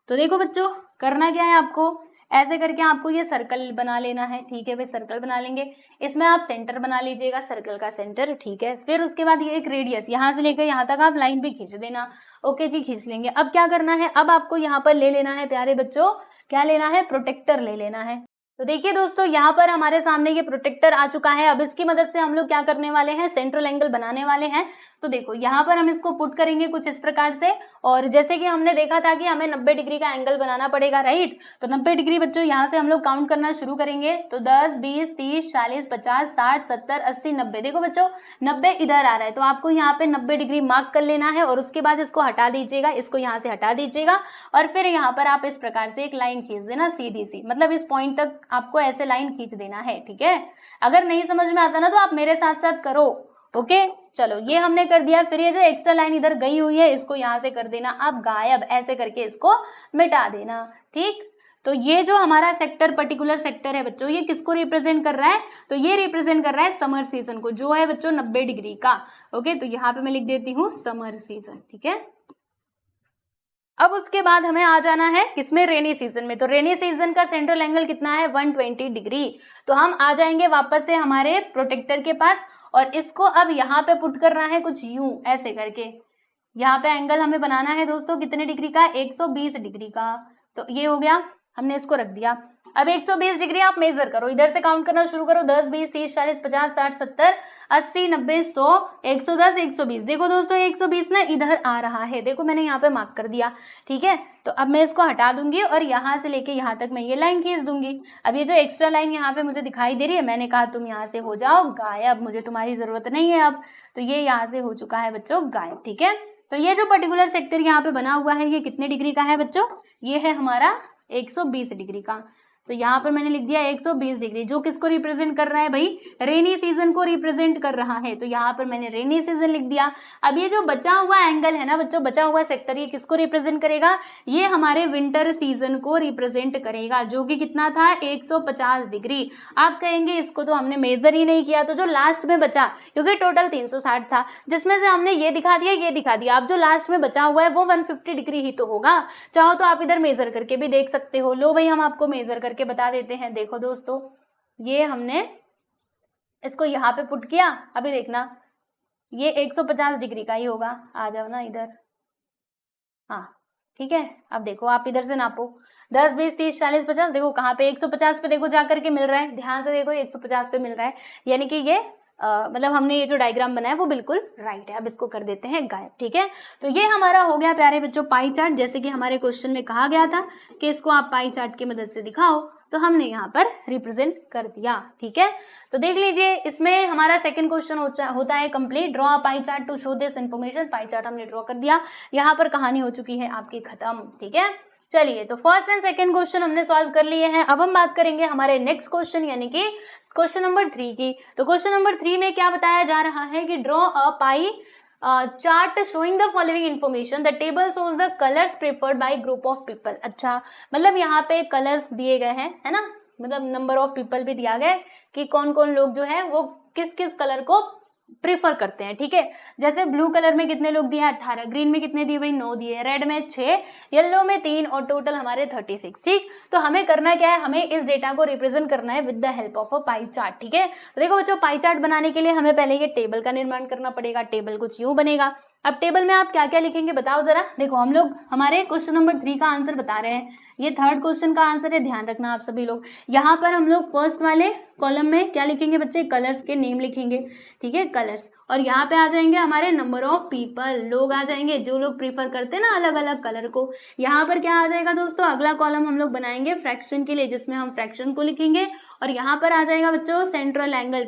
तो देखो बच्चों करना क्या है आपको, ऐसे करके आपको ये सर्कल बना लेना है। ठीक है, वे सर्कल बना लेंगे, इसमें आप सेंटर बना लीजिएगा, सर्कल का सेंटर। ठीक है, फिर उसके बाद ये एक रेडियस यहाँ से लेकर यहाँ तक आप लाइन भी खींच देना। ओके जी, खींच लेंगे। अब क्या करना है, अब आपको यहाँ पर ले लेना है प्यारे बच्चों, क्या लेना है, प्रोटेक्टर ले लेना है। तो देखिए दोस्तों यहाँ पर हमारे सामने ये प्रोटेक्टर आ चुका है। अब इसकी मदद से हम लोग क्या करने वाले हैं, सेंट्रल एंगल बनाने वाले हैं। तो देखो यहाँ पर हम इसको पुट करेंगे कुछ इस प्रकार से, और जैसे कि हमने देखा था कि हमें 90 डिग्री का एंगल बनाना पड़ेगा, राइट। तो 90 डिग्री बच्चों यहाँ से हम लोग काउंट करना शुरू करेंगे। तो 10 20 30 40 50 60 70 80 90। देखो बच्चों 90 इधर आ रहा है, तो आपको यहाँ पे 90 डिग्री मार्क कर लेना है और उसके बाद इसको हटा दीजिएगा, इसको यहाँ से हटा दीजिएगा और फिर यहाँ पर आप इस प्रकार से एक लाइन खींच देना सीधी सी, मतलब इस पॉइंट तक आपको ऐसे लाइन खींच देना है। ठीक है, अगर नहीं समझ में आता ना तो आप मेरे साथ साथ करो। ओके, चलो ये हमने कर दिया। फिर ये जो एक्स्ट्रा लाइन इधर गई हुई है इसको यहाँ से कर देना आप गायब, ऐसे करके इसको मिटा देना। ठीक, तो ये जो हमारा सेक्टर, पर्टिकुलर सेक्टर है बच्चों, ये किसको रिप्रेजेंट कर रहा है, तो ये रिप्रेजेंट कर रहा है समर सीजन को, जो है बच्चों 90 डिग्री का। ओके, तो यहाँ पे मैं लिख देती हूँ समर सीजन। ठीक है, अब उसके बाद हमें आ जाना है किसमें, रेनी सीजन में। तो रेनी सीजन का सेंट्रल एंगल कितना है, 120 डिग्री। तो हम आ जाएंगे वापस से हमारे प्रोटेक्टर के पास और इसको अब यहाँ पे पुट करना है कुछ यूं ऐसे करके। यहाँ पे एंगल हमें बनाना है दोस्तों कितने डिग्री का, 120 डिग्री का। तो ये हो गया। हमने इसको रख दिया। अब 120 डिग्री आप मेजर करो, इधर से काउंट करना शुरू करो, 10 20 30 40 50 60 70 80 90 100 110 120। देखो दोस्तों 120 ना इधर आ रहा है, देखो मैंने यहाँ पे मार्क कर दिया, ठीक है। तो अब मैं इसको हटा दूंगी और यहाँ से लेके यहाँ तक मैं ये लाइन खींच दूंगी। अब ये जो एक्स्ट्रा लाइन यहाँ पे मुझे दिखाई दे रही है, मैंने कहा तुम यहाँ से हो जाओ गायब, मुझे तुम्हारी जरूरत नहीं है अब। तो ये यहाँ से हो चुका है बच्चों गायब, ठीक है। तो ये जो पर्टिकुलर सेक्टर यहाँ पे बना हुआ है ये कितने डिग्री का है बच्चों, ये है हमारा 120 डिग्री का। तो यहाँ पर मैंने लिख दिया 120 डिग्री, जो किसको रिप्रेजेंट कर रहा है भाई, रेनी सीजन को रिप्रेजेंट कर रहा है। तो यहाँ पर मैंने रेनी सीजन लिख दिया। अब ये जो बचा हुआ एंगल है ना बच्चों, बचा हुआ सेक्टर, ये किसको रिप्रेजेंट करेगा, ये हमारे विंटर सीजन को रिप्रेजेंट करेगा, जो कि कितना था 150 डिग्री। आप कहेंगे इसको तो हमने मेजर ही नहीं किया, तो जो लास्ट में बचा, क्योंकि टोटल 360 था, जिसमें से हमने ये दिखा दिया ये दिखा दिया, अब जो लास्ट में बचा हुआ है वो 150 डिग्री ही तो होगा। चाहो तो आप इधर मेजर करके भी देख सकते हो। लो भाई हम आपको मेजर करके बता देते हैं। देखो दोस्तों ये हमने इसको यहाँ पे पुट किया, अभी देखना ये 150 डिग्री का ही होगा। आ जाओ ना इधर, हाँ ठीक है। अब देखो आप इधर से नापो, 10 20 30 40 50, देखो कहाँ पे 150 पे देखो जाकर के मिल रहा है, ध्यान से देखो 150 पे मिल रहा है, यानी कि ये मतलब हमने ये जो डायग्राम बनाया वो बिल्कुल राइट है। अब इसको कर देते हैं गायब, ठीक है। तो ये हमारा हो गया प्यारे बच्चों पाई चार्ट, जैसे कि हमारे क्वेश्चन में कहा गया था कि इसको आप पाई चार्ट की मदद से दिखाओ, तो हमने यहाँ पर रिप्रेजेंट कर दिया, ठीक है। तो देख लीजिए इसमें हमारा सेकंड क्वेश्चन होता है complete, draw pie chart to show this information. Pie chart हमने ड्रॉ कर दिया, यहाँ पर कहानी हो चुकी है आपकी खत्म, ठीक है। चलिए तो फर्स्ट एंड सेकंड क्वेश्चन हमने सॉल्व कर लिए हैं। अब हम बात करेंगे हमारे नेक्स्ट क्वेश्चन यानी कि क्वेश्चन नंबर 3 की। तो क्वेश्चन नंबर 3 में क्या बताया जा रहा है कि draw a pie chart showing the following information, the table shows the colours preferred bye group of people. अच्छा मतलब यहाँ पे कलर्स दिए गए हैं, है ना, मतलब नंबर ऑफ पीपल भी दिया गया है कि कौन कौन लोग जो है वो किस किस कलर को प्रेफर करते हैं, ठीक है। जैसे ब्लू कलर में कितने लोग दिए 18, ग्रीन में कितने दिए भाई 9 दिए, रेड में 6, येलो में 3 और टोटल हमारे 36, ठीक। तो हमें करना क्या है, हमें इस डेटा को रिप्रेजेंट करना है with the help of a pie chart, ठीक है। तो देखो बच्चों पाई चार्ट बनाने के लिए हमें पहले ये टेबल का निर्माण करना पड़ेगा। टेबल कुछ यूं बनेगा। अब टेबल में आप क्या क्या लिखेंगे बताओ जरा। देखो हम लोग हमारे क्वेश्चन नंबर 3 का आंसर बता रहे हैं, ये थर्ड क्वेश्चन का आंसर है, ध्यान रखना आप सभी लोग। यहाँ पर हम लोग फर्स्ट वाले कॉलम में क्या लिखेंगे बच्चे, कलर्स के नेम लिखेंगे, ठीक है, कलर्स। और यहाँ पे आ जाएंगे हमारे नंबर ऑफ पीपल, लोग आ जाएंगे जो लोग प्रीफर करते हैं ना अलग अलग कलर को। यहाँ पर क्या आ जाएगा दोस्तों, अगला कॉलम हम लोग बनाएंगे फ्रैक्शन के लिए, जिसमें हम फ्रैक्शन को लिखेंगे। और यहाँ पर आ जाएगा बच्चों सेंट्रल एंगल,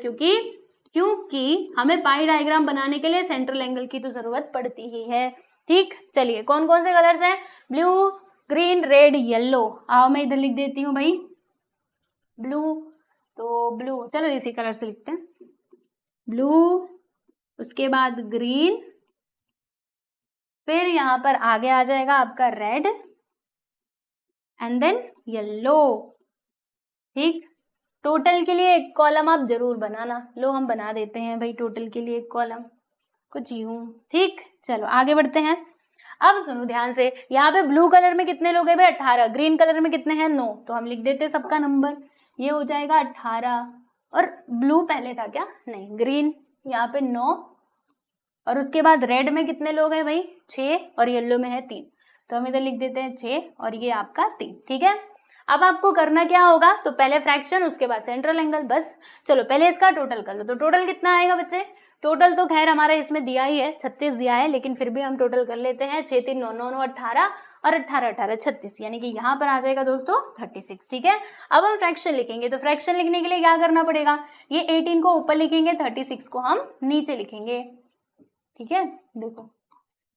क्योंकि हमें पाई डायग्राम बनाने के लिए सेंट्रल एंगल की तो जरूरत पड़ती ही है, ठीक। चलिए कौन कौन से कलर्स हैं, ब्लू ग्रीन रेड येलो। आओ मैं इधर लिख देती हूँ भाई ब्लू, तो ब्लू चलो इसी कलर से लिखते हैं, ब्लू, उसके बाद ग्रीन, फिर यहाँ पर आगे आ जाएगा आपका रेड एंड देन येलो, ठीक। टोटल के लिए एक कॉलम आप जरूर बनाना। लो हम बना देते हैं भाई टोटल के लिए एक कॉलम, कुछ यूं, ठीक। चलो आगे बढ़ते हैं। अब सुनो ध्यान से, यहाँ पे ब्लू कलर में कितने लोग हैं भाई 18, ग्रीन कलर में कितने हैं 9, तो हम लिख देते हैं सबका नंबर, ये हो जाएगा 18। और ब्लू पहले था क्या, नहीं, ग्रीन यहाँ पे 9, और उसके बाद रेड में कितने लोग हैं भाई 6, और येलो में है 3, तो हम इधर लिख देते हैं 6 और ये आपका 3, ठीक है। अब आपको करना क्या होगा, तो पहले फ्रैक्शन उसके बाद सेंट्रल एंगल, बस। चलो पहले इसका टोटल कर लो। तो टोटल कितना आएगा बच्चे, टोटल तो खैर हमारा इसमें दिया ही है 36 दिया है, लेकिन फिर भी हम टोटल कर लेते हैं 6 3 9 9 9 18 और 18 18 36, यानी कि यहाँ पर आ जाएगा दोस्तों 36, ठीक है। अब हम फ्रैक्शन लिखेंगे, तो फ्रैक्शन लिखने के लिए क्या करना पड़ेगा, ये 18 को ऊपर लिखेंगे, 36 को हम नीचे लिखेंगे, ठीक है। देखो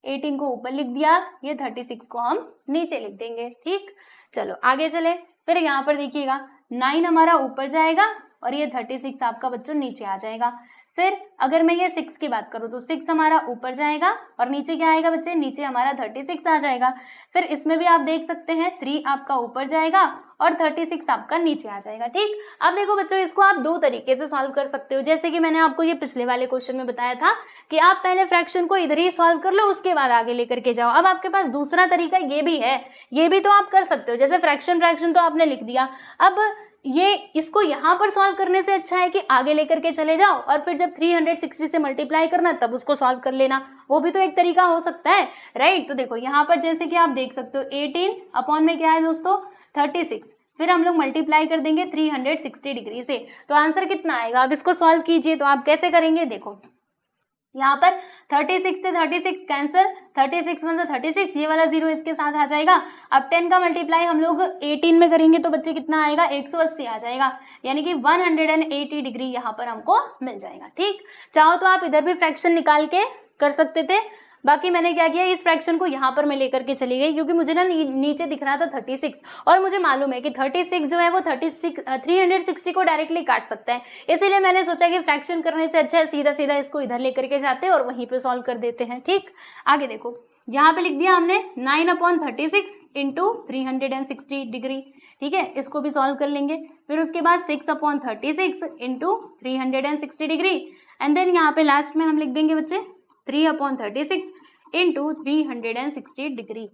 18 को ऊपर लिख दिया, ये 36 को हम नीचे लिख देंगे, ठीक। चलो आगे चले, फिर यहाँ पर देखिएगा 9 हमारा ऊपर जाएगा और ये 36 आपका बच्चों नीचे आ जाएगा। फिर अगर मैं ये 6 की बात करूँ तो 6 हमारा ऊपर जाएगा और नीचे क्या आएगा बच्चे, नीचे हमारा 36 आ जाएगा। फिर इसमें भी आप देख सकते हैं 3 आपका ऊपर जाएगा और 36 आपका नीचे आ जाएगा, ठीक। अब देखो बच्चों इसको आप दो तरीके से सॉल्व कर सकते हो, जैसे कि मैंने आपको ये पिछले वाले क्वेश्चन में बताया था कि आप पहले फ्रैक्शन को इधर ही सॉल्व कर लो, उसके बाद आगे लेकर के जाओ। अब आपके पास दूसरा तरीका ये भी है, ये भी तो आप कर सकते हो। जैसे फ्रैक्शन तो आपने लिख दिया, अब ये इसको यहाँ पर सॉल्व करने से अच्छा है कि आगे लेकर के चले जाओ और फिर जब 360 से मल्टीप्लाई करना तब उसको सॉल्व कर लेना, वो भी तो एक तरीका हो सकता है, राइट। तो देखो यहाँ पर जैसे कि आप देख सकते हो 18 अपॉन में क्या है दोस्तों 36, फिर हम लोग मल्टीप्लाई कर देंगे 360 डिग्री से, तो आंसर कितना आएगा। अब इसको सॉल्व कीजिए, तो आप कैसे करेंगे, देखो यहाँ पर 36 से 36 कैंसिल, 36 में से 36, ये वाला 0 इसके साथ आ जाएगा। अब 10 का मल्टीप्लाई हम लोग 18 में करेंगे तो बच्चे कितना आएगा, 180 आ जाएगा, यानी कि 180 डिग्री यहाँ पर हमको मिल जाएगा। ठीक, चाहो तो आप इधर भी फ्रैक्शन निकाल के कर सकते थे, बाकी मैंने क्या किया, इस फ्रैक्शन को यहाँ पर मैं लेकर के चली गई, क्योंकि मुझे ना नीचे दिख रहा था 36, और मुझे मालूम है कि 36 जो है वो 360 को डायरेक्टली काट सकता है, इसीलिए मैंने सोचा कि फ्रैक्शन करने से अच्छा है सीधा सीधा इसको इधर लेकर के जाते हैं और वहीं पे सॉल्व कर देते हैं। ठीक, आगे देखो, यहाँ पे लिख दिया हमने 9/36 इंटू 360 डिग्री। ठीक है, इसको भी सॉल्व कर लेंगे। फिर उसके बाद 6/36 इंटू 360 डिग्री, एंड देन यहाँ पे लास्ट में हम लिख देंगे बच्चे 3/36 इंटू 360 डिग्री।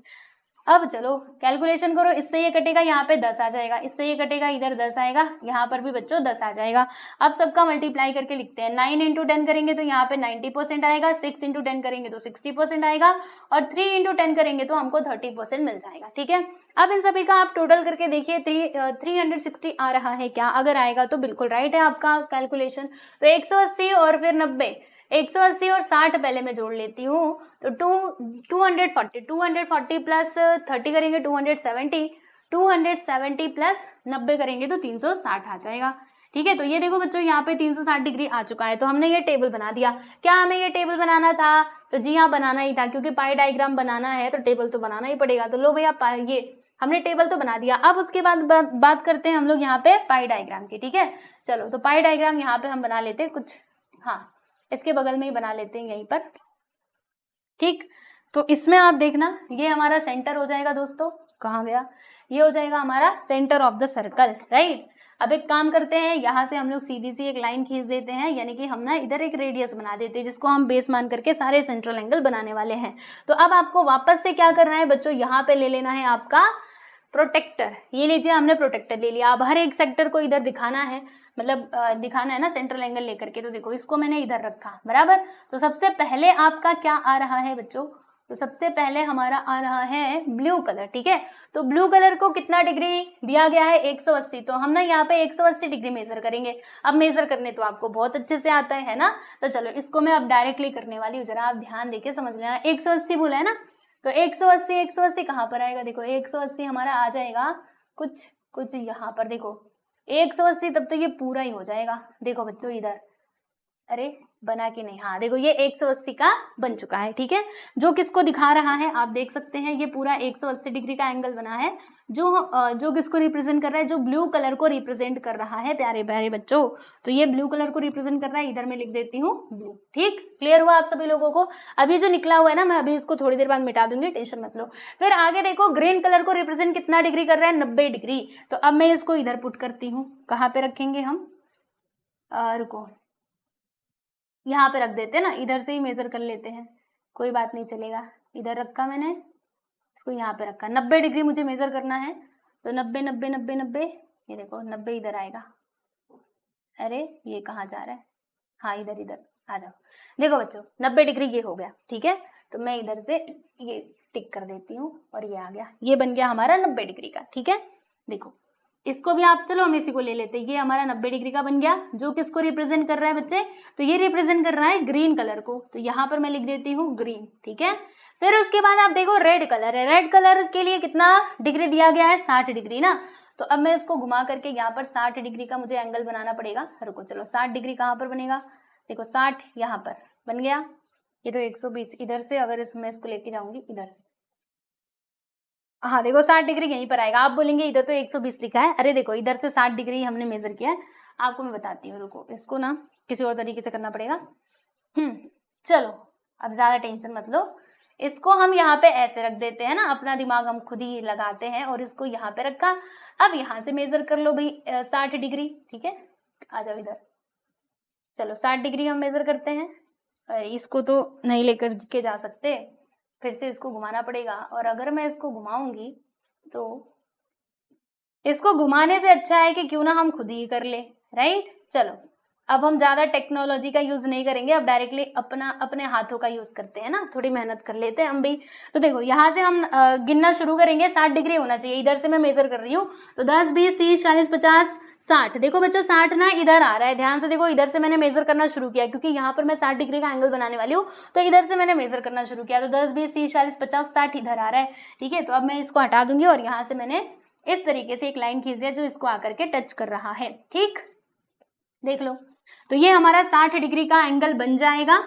अब चलो कैलकुलेशन करो, इससे ये कटेगा, यहाँ पे 10 आ जाएगा, इससे ये कटेगा, इधर 10 आएगा, यहाँ पर भी बच्चों 10 आ जाएगा। अब सबका मल्टीप्लाई करके लिखते हैं, 9 इंटू 10 करेंगे तो यहाँ पे 90% आएगा, 6 इंटू 10 करेंगे तो 60% आएगा, और 3 इंटू 10 करेंगे तो हमको 30% मिल जाएगा। ठीक है, अब इन सभी का आप टोटल करके देखिए, 360 आ रहा है क्या, अगर आएगा तो बिल्कुल राइट है आपका कैलकुलेशन। तो 180 और फिर 90, 180 और 60 पहले मैं जोड़ लेती हूँ, तो 240 प्लस 30 करेंगे 270, 270 प्लस 90 करेंगे तो 360 आ जाएगा। ठीक है, तो ये देखो बच्चों, यहाँ पे 360 डिग्री आ चुका है, तो हमने ये टेबल बना दिया। क्या हमें ये टेबल बनाना था, तो जी हाँ बनाना ही था, क्योंकि पाई डायग्राम बनाना है तो टेबल तो बनाना ही पड़ेगा। तो लो भैया, ये हमने टेबल तो बना दिया। अब उसके बाद बात करते हैं हम लोग यहाँ पे पाई डायग्राम की। ठीक है, चलो, तो पाई डायग्राम यहाँ पे हम बना लेते हैं कुछ, हाँ इसके बगल में ही बना लेते हैं यहीं पर। ठीक, तो इसमें आप देखना, ये हमारा सेंटर हो जाएगा दोस्तों, कहाँ गया, ये हो जाएगा हमारा centre of the circle, right. अब एक काम करते हैं, यहाँ से हम लोग सीधी सी एक लाइन खींच देते हैं, यानी कि हम ना इधर एक रेडियस बना देते हैं, जिसको हम बेस मान करके सारे सेंट्रल एंगल बनाने वाले हैं। तो अब आपको वापस से क्या करना है बच्चों, यहाँ पे ले लेना है आपका प्रोटेक्टर। ये लीजिए, हमने प्रोटेक्टर ले लिया। अब हर एक सेक्टर को इधर दिखाना है, मतलब दिखाना है ना सेंट्रल एंगल लेकर के। तो देखो, इसको मैंने इधर रखा, बराबर। तो सबसे पहले आपका क्या आ रहा है बच्चों, तो सबसे पहले हमारा आ रहा है ब्लू कलर। ठीक है, तो ब्लू कलर को कितना डिग्री दिया गया है, 180। तो हम ना यहाँ पे 180 डिग्री मेजर करेंगे। अब मेजर करने तो आपको बहुत अच्छे से आता है ना, तो चलो इसको मैं अब डायरेक्टली करने वाली हूँ, जरा आप ध्यान देके समझ लेना। 180 बोला है ना, तो 180 कहाँ पर आएगा, देखो 180 हमारा आ जाएगा कुछ यहाँ पर, देखो 180, तब तो ये पूरा ही हो जाएगा। देखो बच्चों इधर, अरे बना के नहीं, हाँ देखो ये 180 का बन चुका है। ठीक है, जो किसको दिखा रहा है आप देख सकते हैं, ये पूरा 180 डिग्री का एंगल बना है, जो किसको रिप्रेजेंट कर रहा है, जो ब्लू कलर को रिप्रेजेंट कर रहा है प्यारे प्यारे बच्चों। तो ये ब्लू कलर को रिप्रेजेंट कर रहा है, इधर मैं लिख देती हूँ ब्लू। ठीक, क्लियर हुआ आप सभी लोगों को। अभी जो निकला हुआ है ना, मैं अभी इसको थोड़ी देर बाद मिटा दूंगी, टेंशन मत लो। फिर आगे देखो, ग्रीन कलर को रिप्रेजेंट कितना डिग्री कर रहा है, 90 डिग्री। तो अब मैं इसको इधर पुट करती हूँ, कहाँ पे रखेंगे हम, रुको यहाँ पे रख देते हैं ना, इधर से ही मेजर कर लेते हैं, कोई बात नहीं चलेगा। इधर रखा मैंने, इसको यहाँ पे रखा, 90 डिग्री मुझे मेजर करना है। तो 90 90 90 90, ये देखो 90 इधर आएगा। अरे ये कहाँ जा रहा है, हाँ इधर आ जाओ। देखो बच्चों 90 डिग्री ये हो गया। ठीक है, तो मैं इधर से ये टिक कर देती हूँ और ये आ गया, ये बन गया हमारा 90 डिग्री का। ठीक है, देखो इसको भी आप, चलो हम इसी को ले लेते हैं, ये हमारा 90 डिग्री का बन गया। जो किसको रिप्रेजेंट कर रहा है बच्चे, तो ये रिप्रेजेंट कर रहा है ग्रीन कलर को, तो यहाँ पर मैं लिख देती हूँ ग्रीन। ठीक है, फिर उसके बाद आप देखो रेड कलर है, रेड कलर के लिए कितना डिग्री दिया गया है, 60 डिग्री ना। तो अब मैं इसको घुमा करके यहाँ पर 60 डिग्री का मुझे एंगल बनाना पड़ेगा। रुको, चलो 60 डिग्री कहाँ पर बनेगा, देखो 60 यहाँ पर बन गया। ये तो 120 इधर से, अगर इसमें इसको लेके जाऊंगी इधर से, हाँ देखो 60 डिग्री यहीं पर आएगा। आप बोलेंगे इधर तो 120 लिखा है, अरे देखो इधर से 60 डिग्री हमने मेजर किया है। आपको मैं बताती हूँ, रुको इसको ना किसी और तरीके से करना पड़ेगा। चलो अब ज्यादा टेंशन मत लो, इसको हम यहाँ पे ऐसे रख देते हैं ना, अपना दिमाग हम खुद ही लगाते हैं, और इसको यहाँ पे रखा। अब यहाँ से मेजर कर लो भाई 60 डिग्री। ठीक है, आ जाओ इधर, चलो 60 डिग्री हम मेजर करते हैं। इसको तो नहीं लेकर के जा सकते, फिर से इसको घुमाना पड़ेगा, और अगर मैं इसको घुमाऊंगी तो इसको घुमाने से अच्छा है कि क्यों ना हम खुद ही कर ले, राइट। चलो अब हम ज्यादा टेक्नोलॉजी का यूज नहीं करेंगे, अब डायरेक्टली अपने हाथों का यूज करते हैं ना, थोड़ी मेहनत कर लेते हैं हम भी। तो देखो यहाँ से हम गिनना शुरू करेंगे, 60 डिग्री होना चाहिए, इधर से मैं मेजर कर रही हूँ, तो 10 20 30 40 50 60। देखो बच्चों 60 ना इधर आ रहा है, ध्यान से देखो, इधर से मैंने मेजर करना शुरू किया क्योंकि यहाँ पर मैं 60 डिग्री का एंगल बनाने वाली हूँ, तो इधर से मैंने मेजर करना शुरू किया, तो 10 20 30 40 50 60 इधर आ रहा है, ठीक है। तो अब मैं इसको हटा दूंगी और यहाँ से मैंने इस तरीके से एक लाइन खींच दिया जो इसको आकर के टच कर रहा है, ठीक, देख लो। तो ये हमारा 60 डिग्री का एंगल बन जाएगा,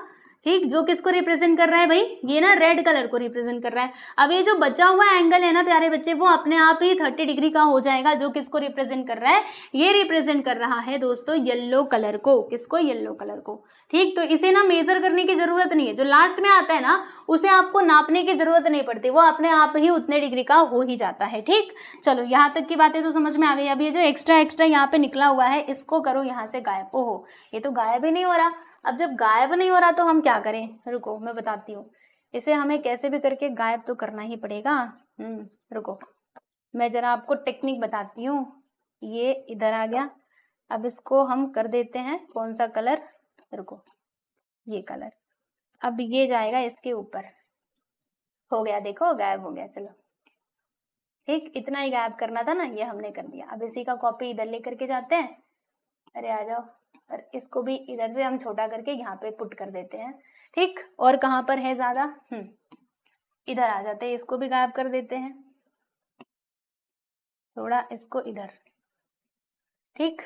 ठीक, जो किसको रिप्रेजेंट कर रहा है भाई, ये ना रेड कलर को रिप्रेजेंट कर रहा है। अब ये जो बचा हुआ एंगल है ना प्यारे बच्चे, वो अपने आप ही 30 डिग्री का हो जाएगा, जो किसको रिप्रेजेंट कर रहा है, ये रिप्रेजेंट कर रहा है दोस्तों येलो कलर को, किसको, येलो कलर को, ठीक। तो इसे ना मेजर करने की जरूरत नहीं है, जो लास्ट में आता है ना उसे आपको नापने की जरूरत नहीं पड़ती, वो अपने आप ही उतने डिग्री का हो ही जाता है, ठीक। चलो यहाँ तक की बातें तो समझ में आ गई। अब ये जो एक्स्ट्रा यहाँ पे निकला हुआ है इसको करो यहाँ से गायब। ओहो, ये तो गायब ही नहीं हो रहा। अब जब गायब नहीं हो रहा तो हम क्या करें, रुको मैं बताती हूँ, इसे हमें कैसे भी करके गायब तो करना ही पड़ेगा। रुको मैं जरा आपको टेक्निक बताती हूँ। ये इधर आ गया, अब इसको हम कर देते हैं कौन सा कलर, रुको ये कलर, अब ये जाएगा इसके ऊपर, हो गया, देखो गायब हो गया। चलो ठीक, इतना ही गायब करना था ना, ये हमने कर दिया। अब इसी का कॉपी इधर लेकर के जाते हैं, अरे आ जाओ, और इसको भी इधर से हम छोटा करके यहाँ पे पुट कर देते हैं, ठीक। और कहाँ पर है ज्यादा, इधर आ जाते हैं, इसको भी गायब कर देते हैं, थोड़ा इसको इधर, ठीक।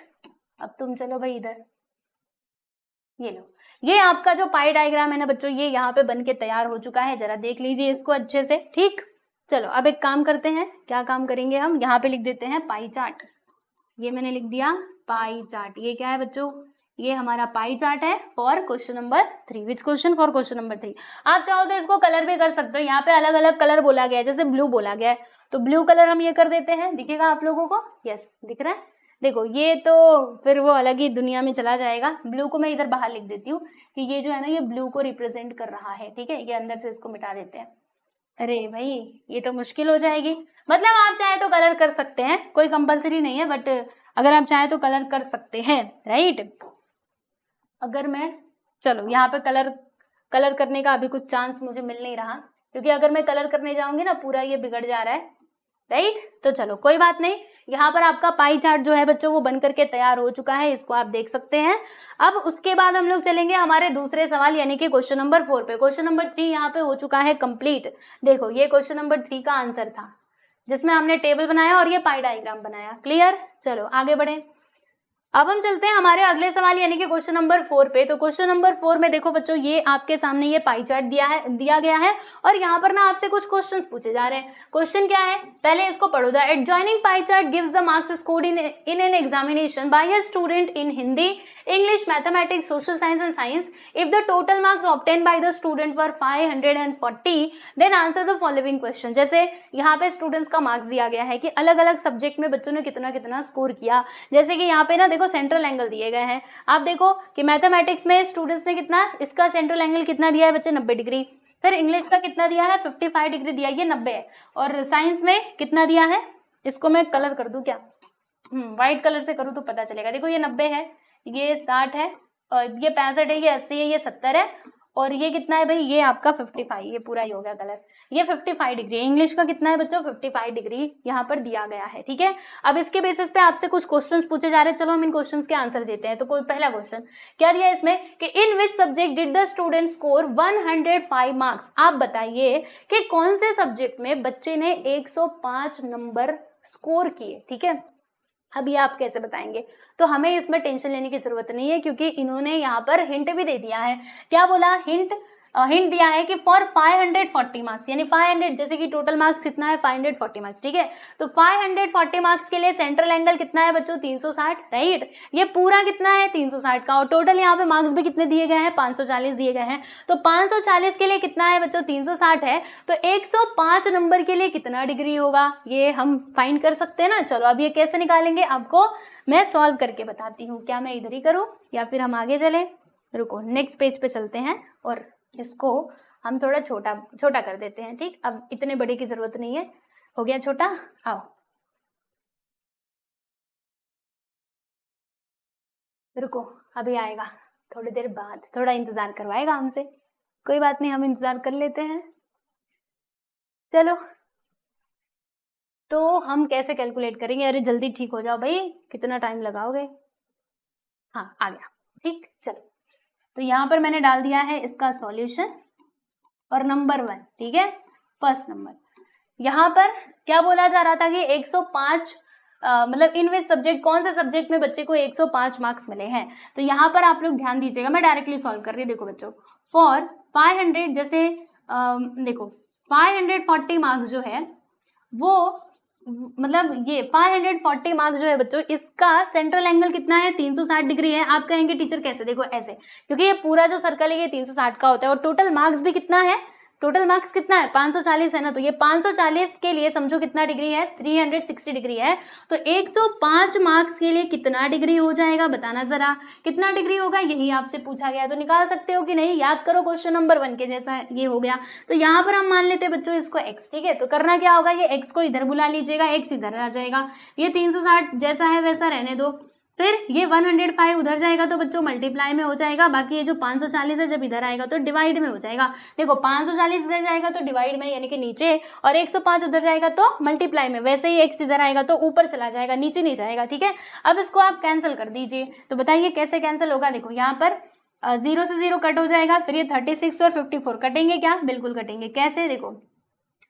अब तुम चलो भाई इधर, ये लो, ये आपका जो पाई डायग्राम है ना बच्चों, ये यहाँ पे बन के तैयार हो चुका है, जरा देख लीजिए इसको अच्छे से, ठीक। चलो अब एक काम करते हैं, क्या काम करेंगे हम, यहाँ पे लिख देते हैं पाई चार्ट, ये मैंने लिख दिया पाई चार्ट। ये क्या है बच्चों, ये हमारा पाई चार्ट है for question number 3। Which question, for question number 3। आप चाहो तो इसको कलर भी कर सकते हो, यहाँ पे अलग अलग कलर बोला गया है, जैसे ब्लू बोला गया है तो ब्लू कलर हम ये कर देते हैं, दिखेगा आप लोगों को, यस दिख रहा है। देखो ये तो फिर वो अलग ही दुनिया में चला जाएगा। ब्लू को मैं इधर बाहर लिख देती हूँ कि ये जो है ना ये ब्लू को रिप्रेजेंट कर रहा है, ठीक है। ये अंदर से इसको मिटा देते हैं। अरे भाई ये तो मुश्किल हो जाएगी, मतलब आप चाहे तो कलर कर सकते हैं, कोई कंपलसरी नहीं है, बट अगर आप चाहे तो कलर कर सकते हैं, राइट। अगर मैं, चलो यहाँ पे कलर करने का अभी कुछ चांस मुझे मिल नहीं रहा, क्योंकि अगर मैं कलर करने जाऊंगी ना पूरा ये बिगड़ जा रहा है, राइट। तो चलो कोई बात नहीं, यहाँ पर आपका पाई चार्ट जो है बच्चों वो बन करके तैयार हो चुका है, इसको आप देख सकते हैं। अब उसके बाद हम लोग चलेंगे हमारे दूसरे सवाल यानी कि क्वेश्चन नंबर 4 पे। क्वेश्चन नंबर 3 यहाँ पे हो चुका है कंप्लीट। देखो ये क्वेश्चन नंबर 3 का आंसर था, जिसमें हमने टेबल बनाया और ये पाई डायग्राम बनाया, क्लियर। चलो आगे बढ़े, अब हम चलते हैं हमारे अगले सवाल यानी कि क्वेश्चन नंबर 4 पे। तो क्वेश्चन नंबर 4 में देखो बच्चों, ये आपके सामने ये पाई चार्ट दिया गया है और यहाँ पर ना आपसे कुछ क्वेश्चंस पूछे जा रहे हैं। क्वेश्चन क्या है, पहले इसको पढ़ो। The adjoining pie chart gives the marks scored in an examination by a student in Hindi, English, mathematics, social science and science. If the total marks obtain by the student were 540, then answer the following question. जैसे यहाँ पे स्टूडेंट्स का मार्क्स दिया गया है कि अलग अलग सब्जेक्ट में बच्चों ने कितना कितना स्कोर किया। जैसे कि यहाँ पे ना देखो सेंट्रल एंगल दिए गए हैं, आप देखो कि मैथमेटिक्स में स्टूडेंट्स ने कितना, इसका सेंट्रल एंगल कितना दिया है बच्चे, 90 डिग्री। फिर इंग्लिश का कितना दिया है, 55 डिग्री दिया, ये 90 है। और साइंस में कितना दिया है, इसको मैं कलर कर दूं क्या, व्हाइट कलर से करूँ तो पता चलेगा। देखो ये 90 है, ये 60 है, और ये 65 है, ये 80 है, ये 70 है, और ये कितना है भाई, ये आपका 55, ये पूरा ही हो गया कलर, ये 55 डिग्री। इंग्लिश का कितना है बच्चों, 55 डिग्री यहाँ पर दिया गया है, ठीक है। अब इसके बेसिस पे आपसे कुछ क्वेश्चंस पूछे जा रहे हैं, चलो हम इन क्वेश्चंस के आंसर देते हैं। तो कोई पहला क्वेश्चन क्या दिया है इसमें कि in which subject did the student score 105 marks. आप बताइए कि कौन से सब्जेक्ट में बच्चे ने 105 नंबर स्कोर किए, ठीक है। अब ये आप कैसे बताएंगे, तो हमें इसमें टेंशन लेने की जरूरत नहीं है, क्योंकि इन्होंने यहाँ पर हिंट भी दे दिया है। क्या बोला, हिंट दिया है कि फॉर 540 मार्क्स, यानी 500, जैसे कि टोटल मार्क्स कितना है 540 मार्क्स, ठीक है। तो 540 मार्क्स के लिए सेंट्रल एंगल कितना है बच्चों, 360, राइट। ये पूरा कितना है 360 का, और टोटल यहाँ पे मार्क्स भी कितने दिए गए हैं, 540 दिए गए हैं। तो 540 के लिए कितना है बच्चों, 360 है, तो 105 नंबर के लिए कितना डिग्री होगा, ये हम फाइंड कर सकते हैं ना। चलो अब ये कैसे निकालेंगे आपको मैं सॉल्व करके बताती हूँ। क्या मैं इधर ही करूँ या फिर हम आगे चले, रुको नेक्स्ट पेज पे चलते हैं और इसको हम थोड़ा छोटा छोटा कर देते हैं, ठीक। अब इतने बड़े की जरूरत नहीं है, हो गया छोटा। आओ रुको अभी आएगा थोड़ी देर बाद, थोड़ा इंतजार करवाएगा हमसे, कोई बात नहीं, हम इंतजार कर लेते हैं। चलो तो हम कैसे कैलकुलेट करेंगे? अरे जल्दी ठीक हो जाओ भाई, कितना टाइम लगाओगे? हाँ आ गया, ठीक। चलो तो यहाँ पर मैंने डाल दिया है इसका सॉल्यूशन और नंबर 1, ठीक है, फर्स्ट नंबर। यहाँ पर क्या बोला जा रहा था कि 105 मतलब इन विच सब्जेक्ट, कौन से सब्जेक्ट में बच्चे को 105 मार्क्स मिले हैं। तो यहाँ पर आप लोग ध्यान दीजिएगा, मैं डायरेक्टली सॉल्व कर रही हूँ। देखो बच्चों, फॉर 500, जैसे देखो 540 मार्क्स जो है वो मतलब ये 540 मार्क्स जो है बच्चों, इसका सेंट्रल एंगल कितना है? 360 डिग्री है। आप कहेंगे टीचर कैसे? देखो ऐसे, क्योंकि ये पूरा जो सर्कल है ये 360 का होता है और टोटल मार्क्स भी कितना है? टोटल मार्क्स कितना है? 540 है ना, तो ये 540 के लिए समझो कितना डिग्री है? 360 डिग्री है। तो 105 मार्क्स के लिए कितना डिग्री हो जाएगा बताना जरा, कितना डिग्री होगा? यही आपसे पूछा गया, तो निकाल सकते हो कि नहीं? याद करो, क्वेश्चन नंबर 1 के जैसा ये हो गया। तो यहाँ पर हम मान लेते हैं बच्चों इसको x, ठीक है। तो करना क्या होगा, ये x को इधर बुला लीजिएगा, x इधर आ जाएगा, ये 360 जैसा है वैसा रहने दो। फिर ये 105 उधर जाएगा तो बच्चों मल्टीप्लाई में हो जाएगा, बाकी ये जो 540 है जब इधर आएगा तो डिवाइड में हो जाएगा। देखो 540 इधर जाएगा तो डिवाइड में यानी कि नीचे, और 105 उधर जाएगा तो मल्टीप्लाई में। वैसे ही x इधर आएगा तो ऊपर चला जाएगा, नीचे नहीं जाएगा, ठीक है। अब इसको आप कैंसिल कर दीजिए, तो बताइए कैसे कैंसिल होगा? देखो यहाँ पर 0 से 0 कट हो जाएगा, फिर ये 36 और 54 कटेंगे क्या? बिल्कुल कटेंगे। कैसे? देखो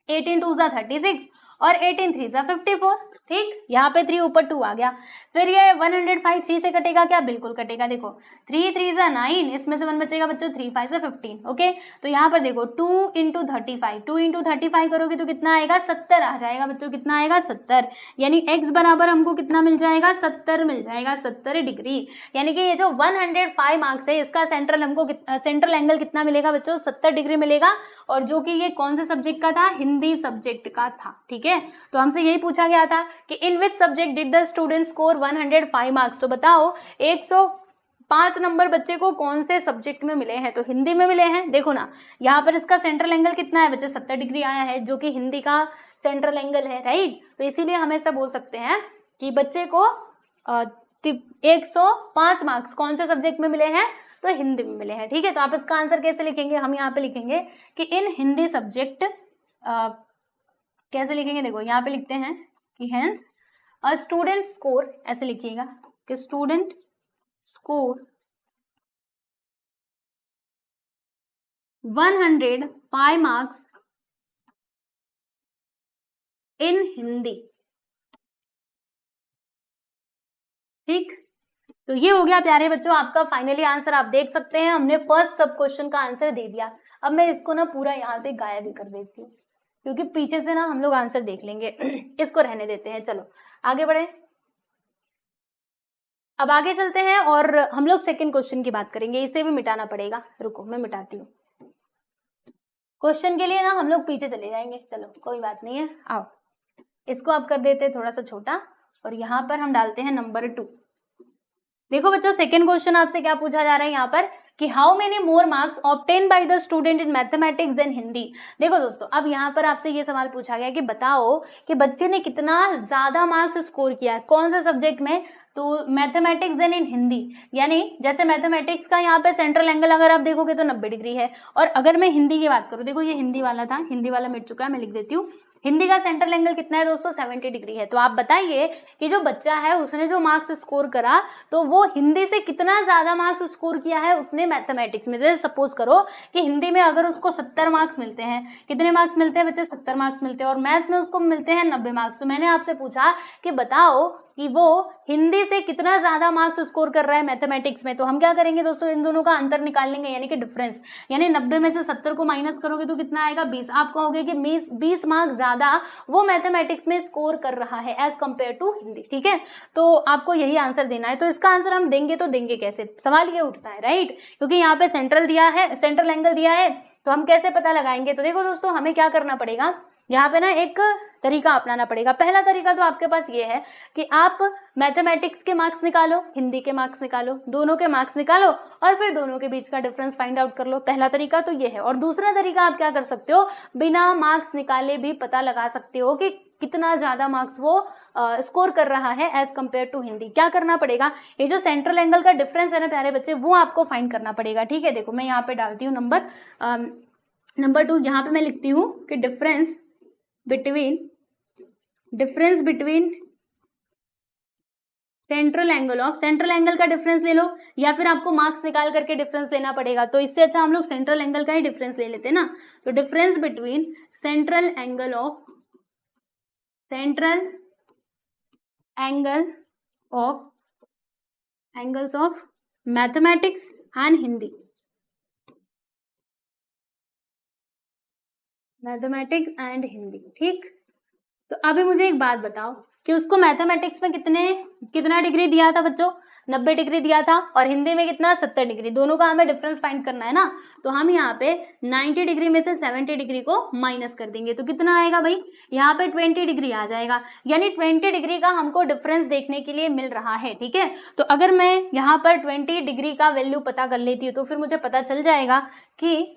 18 2 सा 36 और 18 3 सा 54, ठीक। यहाँ पे 3 ऊपर 2 आ गया। फिर ये 105 3 से कटेगा क्या? बिल्कुल कटेगा। देखो 3 3 सा 9, इसमें से 1 बचेगा बच्चों, 3 5 से 15, ओके। तो यहाँ पर देखो 2 इंटू 35, 2 इंटू 35 करोगे तो कितना आएगा? 70 आ जाएगा बच्चों। कितना आएगा? 70। यानी x बराबर हमको कितना मिल जाएगा? 70 मिल जाएगा, 70 डिग्री। यानी कि ये जो 105 मार्क्स है इसका सेंट्रल हमको सेंट्रल एंगल कितना मिलेगा बच्चों? 70 डिग्री मिलेगा। और जो कि ये कौन से सब्जेक्ट का था? हिंदी सब्जेक्ट का था, ठीक है। तो हमसे यही पूछा गया था कि in which subject did the student score 105 marks. तो बताओ 105 नंबर बच्चे को कौन से सब्जेक्ट में मिले हैं? तो हिंदी में मिले हैं। देखो ना यहाँ पर इसका सेंट्रल एंगल कितना है बच्चे? 70 डिग्री आया है, जो कि हिंदी का सेंट्रल एंगल है, राइट। तो इसीलिए हम ऐसा बोल सकते हैं कि बच्चे को 105 मार्क्स कौन से सब्जेक्ट में मिले हैं? तो हिंदी में मिले हैं, ठीक है। तो आप इसका आंसर कैसे लिखेंगे? हम यहाँ पे लिखेंगे कि इन हिंदी सब्जेक्ट, कैसे लिखेंगे? देखो यहाँ पे लिखते हैं कि हेंस अ स्टूडेंट स्कोर, ऐसे लिखिएगा कि student score 105 marks in Hindi, ठीक। तो ये हो गया प्यारे बच्चों आपका फाइनली आंसर। आप देख सकते हैं हमने फर्स्ट सब क्वेश्चन का आंसर दे दिया। अब मैं इसको ना पूरा यहाँ से गायब भी कर देती हूँ, क्योंकि पीछे से ना हम लोग आंसर देख लेंगे। इसको रहने देते हैं, चलो आगे बढ़े। अब आगे चलते हैं और हम लोग सेकंड क्वेश्चन की बात करेंगे। इसे भी मिटाना पड़ेगा, रुको मैं मिटाती हूँ। क्वेश्चन के लिए ना हम लोग पीछे चले जाएंगे, चलो कोई बात नहीं है। आओ इसको आप कर देते हैं थोड़ा सा छोटा, और यहाँ पर हम डालते हैं नंबर 2। देखो बच्चों सेकंड क्वेश्चन आपसे क्या पूछा जा रहा है यहाँ पर कि how many more marks obtain by the student in mathematics than Hindi. देखो दोस्तों अब यहाँ पर आपसे ये सवाल पूछा गया कि बताओ कि बच्चे ने कितना ज्यादा मार्क्स स्कोर किया है कौन से सब्जेक्ट में? तो मैथमेटिक्स देन इन हिंदी। यानी जैसे मैथमेटिक्स का यहाँ पे सेंट्रल एंगल अगर आप देखोगे तो 90 डिग्री है, और अगर मैं हिंदी की बात करूँ, देखो ये हिंदी वाला था, हिंदी वाला मिट चुका है, मैं लिख देती हूँ। हिंदी का सेंट्रल एंगल कितना है दोस्तों? 70 डिग्री है। तो आप बताइए कि जो बच्चा है उसने जो मार्क्स स्कोर करा तो वो हिंदी से कितना ज्यादा मार्क्स स्कोर किया है उसने मैथमेटिक्स में। जैसे सपोज करो कि हिंदी में अगर उसको 70 मार्क्स मिलते हैं, कितने मार्क्स मिलते हैं बच्चे? 70 मार्क्स मिलते हैं, और मैथ्स में उसको मिलते हैं 90 मार्क्स। तो मैंने आपसे पूछा कि बताओ कि वो हिंदी से कितना ज्यादा मार्क्स स्कोर कर रहा है मैथमेटिक्स में। तो हम क्या करेंगे दोस्तों, इन दोनों का अंतर निकाल लेंगे, यानी कि डिफरेंस। यानी 90 में से 70 को माइनस करोगे तो कितना आएगा? 20। आप कहोगे कि 20 मार्क्स ज्यादा वो मैथमेटिक्स में स्कोर कर रहा है एज कंपेयर टू हिंदी, ठीक है। तो आपको यही आंसर देना है। तो इसका आंसर हम देंगे तो देंगे कैसे? सवाल ये उठता है, राइट, क्योंकि यहाँ पे सेंट्रल एंगल दिया है, तो हम कैसे पता लगाएंगे? तो देखो दोस्तों हमें क्या करना पड़ेगा, यहाँ पे ना एक तरीका अपनाना पड़ेगा। पहला तरीका तो आपके पास ये है कि आप मैथमेटिक्स के मार्क्स निकालो, हिंदी के मार्क्स निकालो, दोनों के मार्क्स निकालो और फिर दोनों के बीच का डिफरेंस फाइंड आउट कर लो। पहला तरीका तो ये है। और दूसरा तरीका आप क्या कर सकते हो, बिना मार्क्स निकाले भी पता लगा सकते हो कि कितना ज्यादा मार्क्स वो स्कोर कर रहा है एज कंपेयर टू हिंदी। क्या करना पड़ेगा, ये जो सेंट्रल एंगल का डिफरेंस है ना प्यारे बच्चे, वो आपको फाइंड करना पड़ेगा। ठीक है, देखो मैं यहाँ पे डालती हूँ नंबर 2, यहाँ पे मैं लिखती हूँ कि डिफरेंस बिटवीन सेंट्रल एंगल का डिफरेंस ले लो, या फिर आपको मार्क्स निकाल करके डिफरेंस लेना पड़ेगा, तो इससे अच्छा हम लोग सेंट्रल एंगल का ही डिफरेंस ले लेते हैं ना। तो difference between central angles of mathematics and Hindi, mathematics and Hindi. ठीक, तो अभी मुझे एक बात बताओ कि उसको मैथमेटिक्स में कितना डिग्री दिया था बच्चों, 90 डिग्री दिया था, और हिंदी में कितना, 70 डिग्री। दोनों का हमें डिफरेंस फाइंड करना है ना, तो हम यहाँ पे 90 डिग्री में से 70 डिग्री को माइनस कर देंगे, तो कितना आएगा भाई, यहाँ पे 20 डिग्री आ जाएगा। यानी 20 डिग्री का हमको डिफरेंस देखने के लिए मिल रहा है। ठीक है, तो अगर मैं यहाँ पर 20 डिग्री का वैल्यू पता कर लेती हूँ तो फिर मुझे पता चल जाएगा कि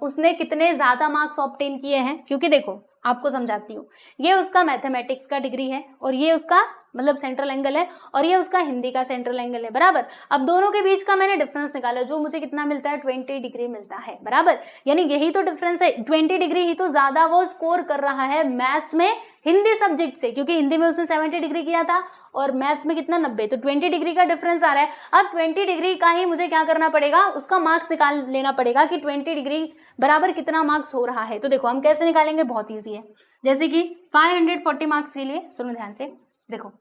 उसने कितने ज्यादा मार्क्स ऑब्टेन किए हैं। क्योंकि देखो आपको समझाती हूँ, ये उसका मैथमेटिक्स का डिग्री है और ये उसका मतलब सेंट्रल एंगल है, और ये उसका हिंदी का सेंट्रल एंगल है, बराबर। अब दोनों के बीच का मैंने डिफरेंस निकाला, जो मुझे कितना मिलता है, 20 डिग्री मिलता है, बराबर। यानी यही तो डिफरेंस है, 20 डिग्री ही तो ज्यादा वो स्कोर कर रहा है मैथ्स में हिंदी सब्जेक्ट से, क्योंकि हिंदी में उसने 70 डिग्री किया था और मैथ्स में कितना, 90, तो 20 डिग्री का डिफरेंस आ रहा है। अब 20 डिग्री का ही मुझे क्या करना पड़ेगा, उसका मार्क्स निकाल लेना पड़ेगा कि 20 डिग्री बराबर कितना मार्क्स हो रहा है। तो देखो हम कैसे निकालेंगे, बहुत ईजी है। जैसे कि 540 मार्क्स के लिए सुनो ध्यान से, देखो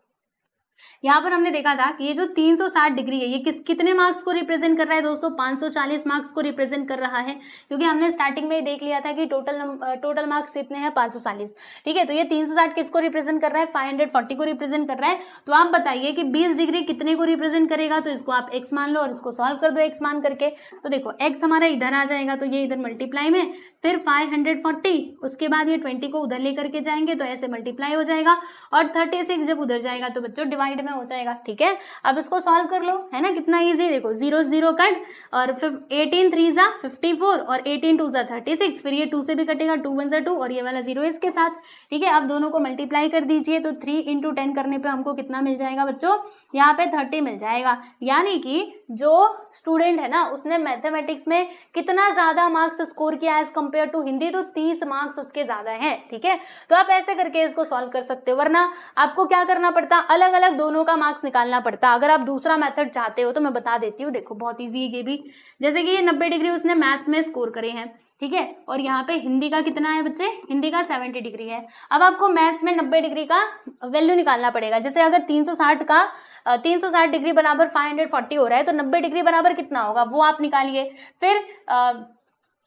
यहाँ पर हमने देखा था कि ये जो 360 डिग्री है, ये कितने मार्क्स को रिप्रेजेंट कर रहा है दोस्तों, 540 मार्क्स को रिप्रेजेंट कर रहा है, क्योंकि हमने स्टार्टिंग में देख लिया था कि टोटल मार्क्स कितने हैं, 540। ठीक है, तो ये 360 किसको रिप्रेजेंट कर रहा है, 540 को रिप्रेजेंट कर रहा है। तो आप बताइए कि 20 डिग्री कितने को रिप्रेजेंट करेगा, तो इसको आप x मान लो और इसको सॉल्व कर दो x मान करके। तो देखो x हमारा इधर आ जाएगा, तो ये इधर मल्टीप्लाई में, फिर 540, उसके बाद ये 20 को उधर लेकर के जाएंगे तो ऐसे मल्टीप्लाई हो जाएगा, और 36 जब उधर जाएगा तो बच्चों डिवाइड में हो जाएगा। ठीक है, अब इसको सॉल्व कर लो, है ना, कितना इजी। देखो 0 0 कट, और फिर 18 3 जा 54 और 18 2 जा 36, फिर ये 2 से भी कटेगा, 2 1 जा 2 और ये वाला 0 इसके साथ। ठीक है, अब दोनों को मल्टीप्लाई कर दीजिए, तो 3 × 10 करने पे हमको कितना मिल जाएगा बच्चों, यहाँ पे 30 मिल जाएगा। यानी कि जो स्टूडेंट है ना, उसने मैथमेटिक्स में कितना ज्यादा मार्क्स स्कोर किया एज कंपेयर टू हिंदी, तो 30 मार्क्स उसके ज्यादा हैं। ठीक है, तो आप ऐसे करके इसको सॉल्व कर सकते हो, वरना आपको क्या करना पड़ता, अलग अलग दोनों का मार्क्स निकालना पड़ता। अगर आप दूसरा मेथड चाहते हो तो मैं बता देती हूँ, देखो बहुत ईजी है ये भी। जैसे कि ये 90 डिग्री उसने मैथ्स में स्कोर करे हैं, ठीक है, और यहाँ पे हिंदी का कितना है बच्चे, हिंदी का 70 डिग्री है। अब आपको मैथ्स में 90 डिग्री का वैल्यू निकालना पड़ेगा। जैसे अगर 360 डिग्री बराबर 540 हो रहा है, तो 90 डिग्री बराबर कितना होगा वो आप निकालिए। फिर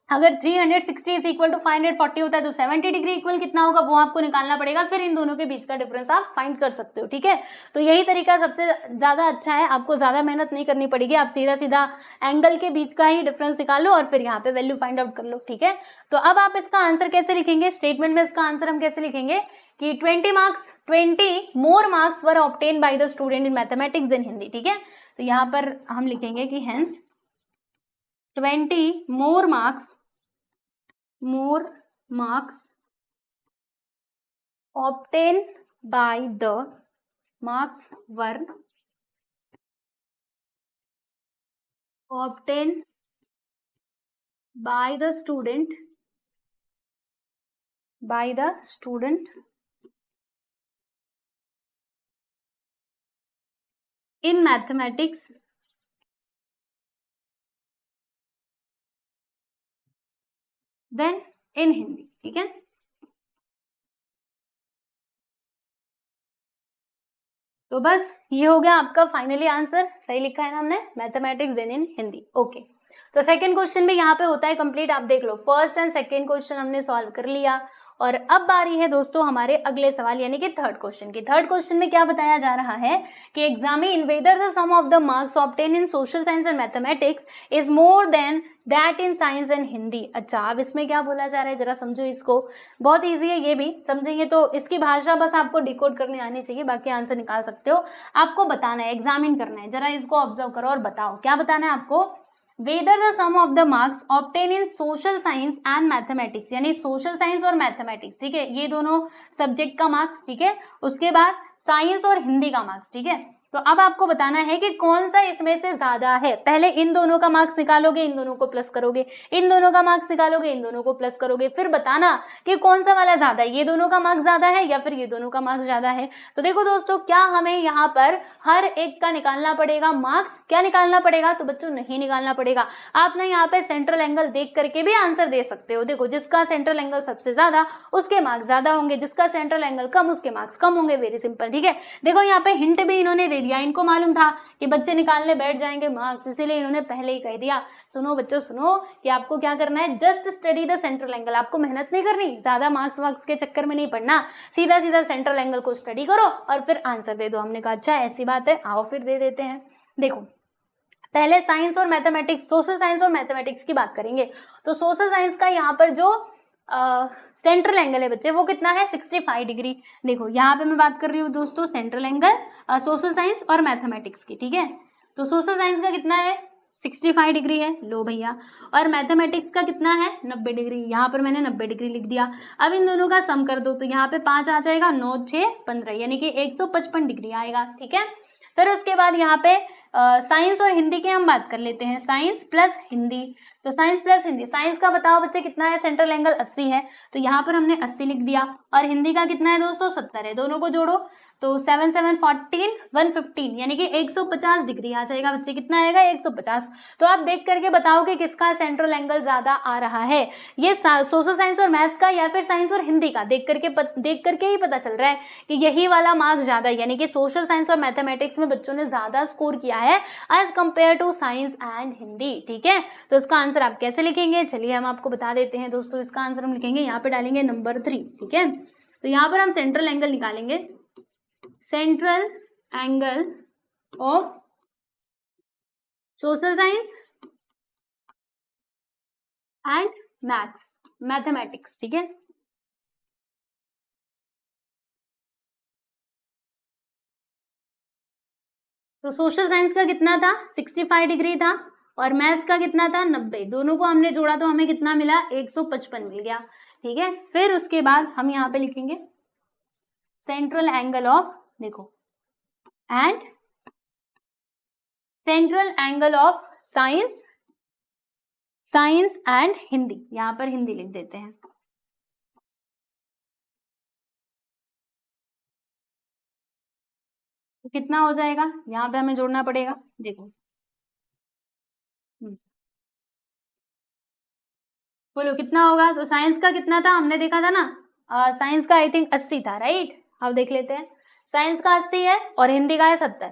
अगर 360 इज इक्वल टू 540 होता है तो 70 डिग्री इक्वल कितना होगा वो आपको निकालना पड़ेगा। फिर इन दोनों के बीच का डिफरेंस आप फाइंड कर सकते हो। ठीक है, तो यही तरीका सबसे ज्यादा अच्छा है, आपको ज्यादा मेहनत नहीं करनी पड़ेगी, आप सीधा सीधा एंगल के बीच का ही डिफरेंस निकालो और फिर यहाँ पे वैल्यू फाइंड आउट कर लो। ठीक है, तो अब आप इसका आंसर कैसे लिखेंगे, स्टेटमेंट में इसका आंसर हम कैसे लिखेंगे कि 20 more marks were obtain by the student in mathematics than Hindi. ठीक है, तो यहाँ पर हम लिखेंगे कि hence 20 more marks obtained by the marks were obtained by the student in mathematics then in Hindi. ठीक है, तो बस ये हो गया आपका फाइनली आंसर, सही लिखा है ना हमने, mathematics then in Hindi. Okay, तो सेकंड क्वेश्चन भी यहाँ पे होता है कंप्लीट, आप देख लो, फर्स्ट एंड सेकंड क्वेश्चन हमने सॉल्व कर लिया। और अब बारी है दोस्तों हमारे अगले सवाल यानी कि थर्ड क्वेश्चन की। थर्ड क्वेश्चन में क्या बताया जा रहा है कि examine whether the sum of the marks obtain in social science and mathematics is more than that in science and Hindi. अच्छा, अब इसमें क्या बोला जा रहा है जरा समझो इसको, बहुत ईजी है, ये भी समझेंगे तो इसकी भाषा बस आपको डिकोड करनी आनी चाहिए, बाकी आंसर निकाल सकते हो। आपको बताना है, एग्जामिन करना है, जरा इसको ऑब्जर्व करो और बताओ क्या बताना है आपको। Whether the sum of the marks obtain in social science and mathematics, यानी सोशल साइंस और मैथमेटिक्स, ठीक है, ये दोनों सब्जेक्ट का मार्क्स, ठीक है, उसके बाद साइंस और हिंदी का मार्क्स, ठीक है। तो अब आपको बताना है कि कौन सा इसमें से ज्यादा है। पहले इन दोनों का मार्क्स निकालोगे, इन दोनों को प्लस करोगे, इन दोनों का मार्क्स निकालोगे, इन दोनों को प्लस करोगे, फिर बताना कि कौन सा वाला ज्यादा है, ये दोनों का मार्क्स ज्यादा है या फिर ये दोनों का मार्क्स ज्यादा है। तो देखो दोस्तों, क्या हमें यहाँ पर हर एक का निकालना पड़ेगा मार्क्स? क्या निकालना पड़ेगा? तो बच्चों नहीं निकालना पड़ेगा। आप ना यहाँ पे सेंट्रल एंगल देख करके भी आंसर दे सकते हो। देखो, जिसका सेंट्रल एंगल सबसे ज्यादा उसके मार्क्स ज्यादा होंगे, जिसका सेंट्रल एंगल कम उसके मार्क्स कम होंगे। वेरी सिंपल, ठीक है। देखो यहाँ पे हिंट भी इन्होंने दे दिया, इनको मालूम था कि बच्चे निकालने बैठ जाएंगे मार्क्स, इसीलिए इन्होंने पहले ही कह दिया। सुनो बच्चों सुनो, कि आपको क्या करना है, just study the central angle. आपको मेहनत नहीं करनी, ज्यादा मार्क्स के चक्कर में नहीं पड़ना, सीधा सीधा सेंट्रल एंगल को स्टडी करो और फिर आंसर दे दो। हमने कहा अच्छा ऐसी बात है, आओ फिर दे देते हैं। देखो, पहले साइंस और मैथमेटिक्स, सोशल साइंस और मैथमेटिक्स की बात करेंगे। तो सोशल साइंस का यहाँ पर जो सेंट्रल एंगल है बच्चे, वो कितना है, 65 डिग्री। देखो यहाँ पे मैं बात कर रही हूँ दोस्तों सेंट्रल एंगल सोशल साइंस और मैथमेटिक्स की, ठीक है। तो सोशल साइंस का कितना है, 65 डिग्री है, लो भैया। और मैथमेटिक्स का कितना है, 90 डिग्री। यहाँ पर मैंने 90 डिग्री लिख दिया। अब इन दोनों का सम कर दो, तो यहाँ पे 5 आ जाएगा, 9 6 15, यानी कि 155 डिग्री आएगा, ठीक है। फिर उसके बाद यहाँ पे साइंस और हिंदी की हम बात कर लेते हैं, साइंस प्लस हिंदी। तो साइंस प्लस हिंदी, साइंस का बताओ बच्चे कितना है, सेंट्रल एंगल 80 है, तो यहाँ पर हमने 80 लिख दिया। और हिंदी का कितना है दोस्तों, 70 है। दोनों को जोड़ो तो 7 7 14 115, यानी कि 150 डिग्री आ जाएगा बच्चे। कितना आएगा, 150। तो आप देख करके बताओ कि किसका सेंट्रल एंगल ज्यादा आ रहा है, ये सोशल साइंस और मैथ्स का या फिर साइंस और हिंदी का। देख करके ही पता चल रहा है कि यही वाला मार्क्स ज्यादा है, यानी कि सोशल साइंस और मैथमेटिक्स में बच्चों ने ज्यादा स्कोर किया है as compare to science and Hindi, ठीक है। तो इसका आंसर आप कैसे लिखेंगे, चलिए हम आपको बता देते हैं दोस्तों। इसका आंसर हम लिखेंगे, यहाँ पे डालेंगे नंबर 3, ठीक है। तो यहाँ पर हम सेंट्रल एंगल निकालेंगे, central angle of social science and mathematics, ठीक है। तो सोशल साइंस का कितना था, 65 डिग्री था, और मैथ्स का कितना था, 90। दोनों को हमने जोड़ा तो हमें कितना मिला, 155 मिल गया, ठीक है। फिर उसके बाद हम यहाँ पे लिखेंगे सेंट्रल एंगल ऑफ, देखो, and central angle of science and Hindi. यहाँ पर हिंदी लिख देते हैं। तो कितना हो जाएगा, यहाँ पे हमें जोड़ना पड़ेगा, देखो। बोलो कितना होगा। तो साइंस का कितना था, हमने देखा था ना, साइंस का आई थिंक 80 था, राइट। अब देख लेते हैं, साइंस का 80 है और हिंदी का है 70।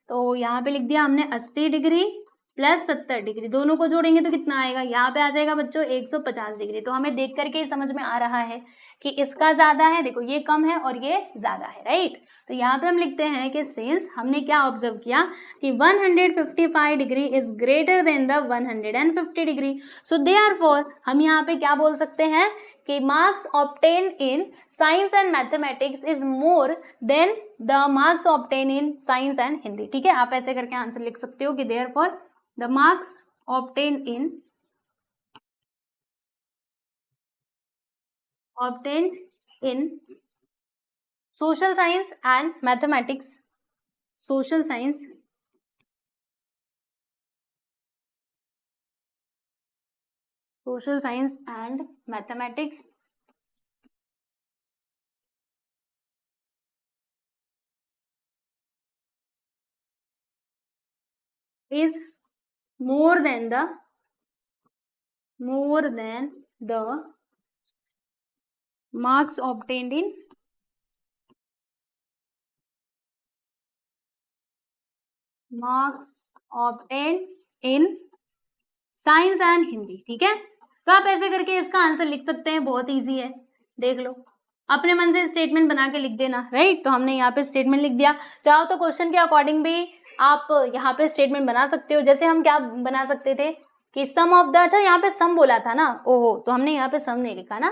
तो यहाँ पे लिख दिया हमने 80 डिग्री प्लस 70 डिग्री, दोनों को जोड़ेंगे तो कितना आएगा, यहाँ पे आ जाएगा बच्चों 150 डिग्री। तो हमें देख करके ही समझ में आ रहा है कि इसका ज्यादा है, देखो ये कम है और ये ज्यादा है, राइट। तो यहाँ पे हम लिखते हैं कि सिंस हमने क्या ऑब्जर्व किया कि 155 degree is greater than the 150 degree, so therefore हम यहाँ पे क्या बोल सकते हैं कि marks obtain in science and mathematics is more then the marks obtain in science and Hindi, ठीक है। आप ऐसे करके आंसर लिख सकते हो कि therefore the marks obtained in social science and mathematics, social science and mathematics is more than the marks obtained in science and Hindi, ठीक है। तो आप ऐसे करके इसका आंसर लिख सकते हैं, बहुत इजी है, देख लो। अपने मन से स्टेटमेंट बना के लिख देना, राइट। तो हमने यहाँ पे स्टेटमेंट लिख दिया। चाहो तो क्वेश्चन के अकॉर्डिंग भी आप यहाँ पे स्टेटमेंट बना सकते हो। जैसे हम क्या बना सकते थे कि सम ऑफ द, अच्छा यहाँ पे सम बोला था ना, ओहो, तो हमने यहाँ पे सम नहीं लिखा ना,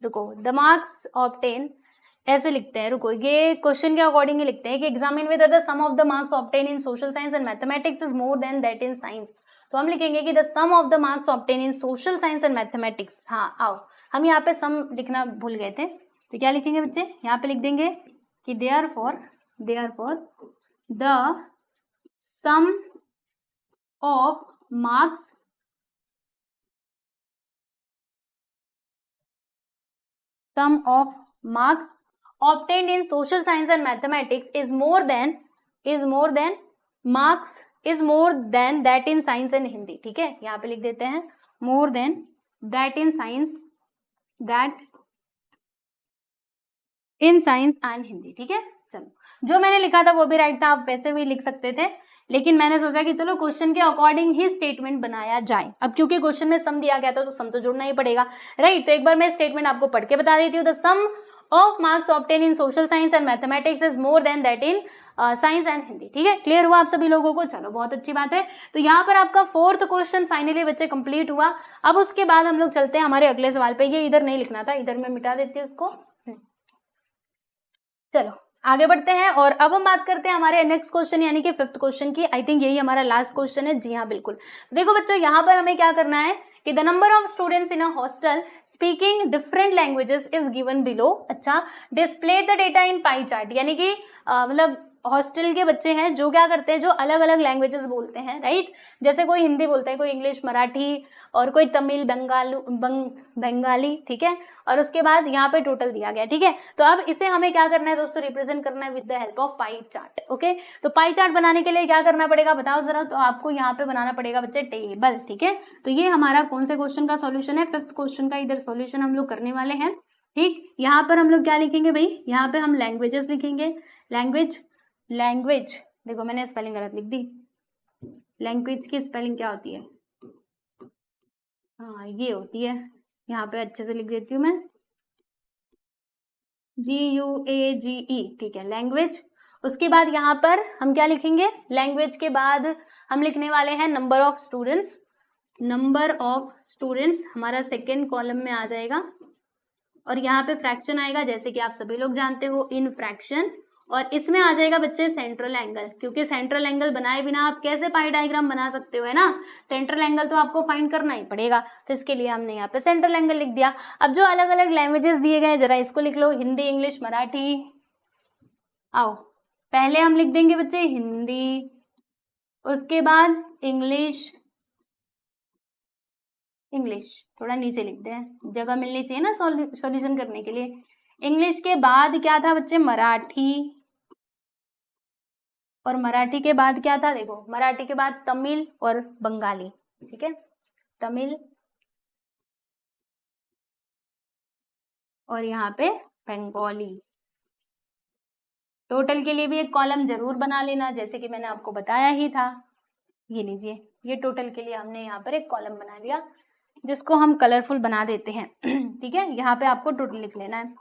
रुको, द मार्क्स ऑब्टेन ऐसे लिखते हैं, रुको, ये क्वेश्चन के अकॉर्डिंग ही लिखते हैं कि examine whether the sum of the marks obtain in social science and mathematics is more than that in science. तो हम लिखेंगे कि the sum of the marks obtain in social science and mathematics. हाँ आओ, हम यहाँ पे सम लिखना भूल गए थे, तो क्या लिखेंगे बच्चे, यहाँ पे लिख देंगे कि therefore the sum of marks obtained in social science and mathematics is more than that in science and Hindi। ठीक है, यहाँ पे लिख देते हैं more than that in science and Hindi। ठीक है, चलो जो मैंने लिखा था वो भी राइट था, आप वैसे भी लिख सकते थे, लेकिन मैंने सोचा कि चलो क्वेश्चन के अकॉर्डिंग ही स्टेटमेंट बनाया जाए। अब क्योंकि क्वेश्चन में सम दिया गया था तो सम तो जोड़ना ही पड़ेगा, राइट। तो एक बार मैं स्टेटमेंट आपको पढ़ के बता देती हूँ। The sum of marks obtain in social science and mathematics is more than that in science and Hindi. ठीक है, क्लियर हुआ आप सभी लोगों को, चलो बहुत अच्छी बात है। तो यहाँ पर आपका 4th क्वेश्चन फाइनली बच्चे कंप्लीट हुआ। अब उसके बाद हम लोग चलते हैं हमारे अगले सवाल पे। ये इधर नहीं लिखना था, इधर मैं मिटा देती हूँ इसको। चलो आगे बढ़ते हैं और अब हम बात करते हैं हमारे नेक्स्ट क्वेश्चन यानी कि 5th क्वेश्चन की। आई थिंक यही हमारा लास्ट क्वेश्चन है। जी हाँ बिल्कुल। तो देखो बच्चों, यहाँ पर हमें क्या करना है कि the number of students in a hostel speaking different languages is given below. अच्छा, display the data in pie chart, यानी कि मतलब हॉस्टल के बच्चे हैं जो क्या करते हैं, जो अलग अलग लैंग्वेजेस बोलते हैं, राइट। जैसे कोई हिंदी बोलता है, कोई इंग्लिश, मराठी, और कोई तमिल, बंगाली, ठीक है। और उसके बाद यहाँ पे टोटल दिया गया, ठीक है। तो अब इसे हमें क्या करना है दोस्तों, रिप्रेजेंट करना है with the help of pie chart. Okay, तो पाई चार्ट बनाने के लिए क्या करना पड़ेगा बताओ जरा। तो आपको यहाँ पे बनाना पड़ेगा बच्चे टेबल, ठीक है। तो ये हमारा कौन से क्वेश्चन का सॉल्यूशन है, 5th क्वेश्चन का इधर सॉल्यूशन हम लोग करने वाले हैं। ठीक, यहाँ पर हम लोग क्या लिखेंगे भाई, यहाँ पे हम लैंग्वेजेस लिखेंगे। लैंग्वेज देखो मैंने स्पेलिंग गलत लिख दी। लैंग्वेज की स्पेलिंग क्या होती है, हाँ ये होती है, यहाँ पे अच्छे से लिख देती हूँ मैं, GUAGE, ठीक है, लैंग्वेज। उसके बाद यहाँ पर हम क्या लिखेंगे, लैंग्वेज के बाद हम लिखने वाले हैं number of students. Number of students हमारा सेकेंड कॉलम में आ जाएगा, और यहाँ पे फ्रैक्शन आएगा, जैसे कि आप सभी लोग जानते हो, इन फ्रैक्शन। और इसमें आ जाएगा बच्चे सेंट्रल एंगल, क्योंकि सेंट्रल एंगल बनाए बिना आप कैसे पाई डायग्राम बना सकते हो, है ना। सेंट्रल एंगल तो आपको फाइंड करना ही पड़ेगा, तो इसके लिए हमने यहाँ पे सेंट्रल एंगल लिख दिया। अब जो अलग अलग लैंग्वेजेस दिए गए जरा इसको लिख लो, हिंदी, इंग्लिश, मराठी। आओ पहले हम लिख देंगे बच्चे हिंदी, उसके बाद इंग्लिश थोड़ा नीचे लिखते हैं, जगह मिलनी चाहिए ना सॉल्यूशन करने के लिए। इंग्लिश के बाद क्या था बच्चे, मराठी, और मराठी के बाद क्या था, देखो मराठी के बाद तमिल और बंगाली, ठीक है, तमिल और यहाँ पे बंगाली। टोटल के लिए भी एक कॉलम जरूर बना लेना, जैसे कि मैंने आपको बताया ही था। ये लीजिए, ये टोटल के लिए हमने यहाँ पर एक कॉलम बना लिया, जिसको हम कलरफुल बना देते हैं। ठीक है, यहाँ पे आपको टोटल लिख लेना है।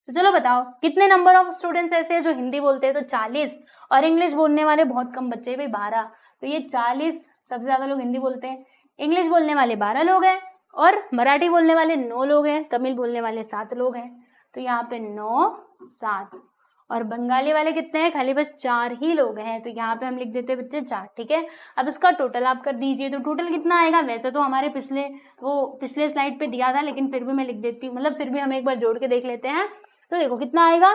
तो चलो बताओ कितने नंबर ऑफ स्टूडेंट्स ऐसे हैं जो हिंदी बोलते हैं, तो 40, और इंग्लिश बोलने वाले बहुत कम बच्चे भाई 12। तो ये 40 सबसे ज्यादा लोग हिंदी बोलते हैं, इंग्लिश बोलने वाले 12 लोग हैं, और मराठी बोलने वाले 9 लोग हैं, तमिल बोलने वाले 7 लोग हैं। तो यहाँ पे 9, 7, और बंगाली वाले कितने हैं, खाली बस 4 ही लोग हैं, तो यहाँ पे हम लिख देते हैं बच्चे 4। ठीक है, अब इसका टोटल आप कर दीजिए, तो टोटल कितना आएगा, वैसे तो हमारे पिछले स्लाइड पे दिया था, लेकिन फिर भी मैं लिख देती हूँ, मतलब फिर भी हम एक बार जोड़ के देख लेते हैं। तो देखो कितना आएगा,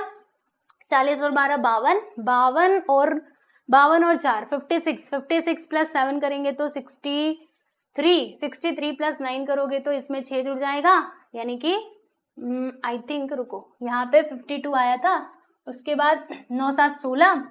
40 और 12 52, और 4 56 प्लस 7 करेंगे तो 63 प्लस 9 करोगे तो इसमें 6 जुड़ जाएगा, यानी कि आई थिंक रुको, यहाँ पे 52 आया था, उसके बाद 9 7 16,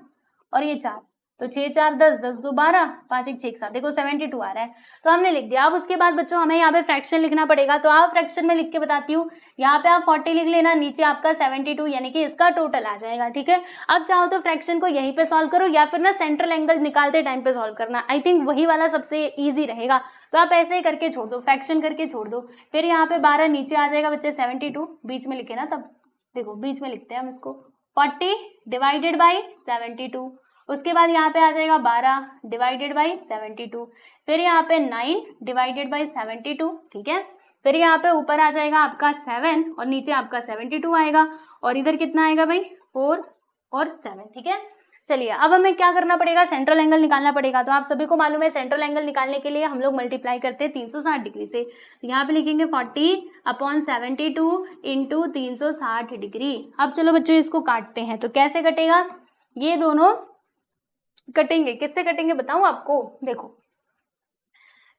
और ये 4, तो 6 4 10 10 2 12 5 1 6 7, देखो 72 आ रहा है, तो हमने लिख दिया। अब उसके बाद बच्चों हमें यहाँ पे फ्रैक्शन लिखना पड़ेगा, तो आप फ्रैक्शन में लिख के बताती हूँ। यहाँ पे आप 40 लिख लेना, नीचे आपका 72, यानी कि इसका टोटल आ जाएगा। ठीक है, अब चाहो तो फ्रैक्शन को यहीं पे सॉल्व करो, या फिर ना सेंट्रल एंगल निकालते टाइम पे सॉल्व करना, आई थिंक वही वाला सबसे ईजी रहेगा। तो आप ऐसे ही करके छोड़ दो, फ्रैक्शन करके छोड़ दो, फिर यहाँ पे 12 नीचे आ जाएगा बच्चे 72, बीच में लिखे ना, तब देखो बीच में लिखते हैं हम इसको, 40 डिवाइडेड बाई 72, उसके बाद यहाँ पे आ जाएगा 12 डिवाइडेड बाई 72, फिर यहाँ पे 9 डिवाइडेड बाई 72, ठीक है, फिर यहाँ पे ऊपर आ जाएगा आपका 7, और नीचे आपका 72 आएगा, और इधर कितना आएगा भाई 4 और 7, ठीक है। चलिए अब हमें क्या करना पड़ेगा, सेंट्रल एंगल निकालना पड़ेगा। तो आप सभी को मालूम है सेंट्रल एंगल निकालने के लिए हम लोग मल्टीप्लाई करते हैं 360 डिग्री से। तो यहाँ पे लिखेंगे 40/72 इंटू 360 डिग्री। अब चलो बच्चों इसको काटते हैं। तो कैसे कटेगा, ये दोनों कटेंगे, किससे कटेंगे बताऊं आपको। देखो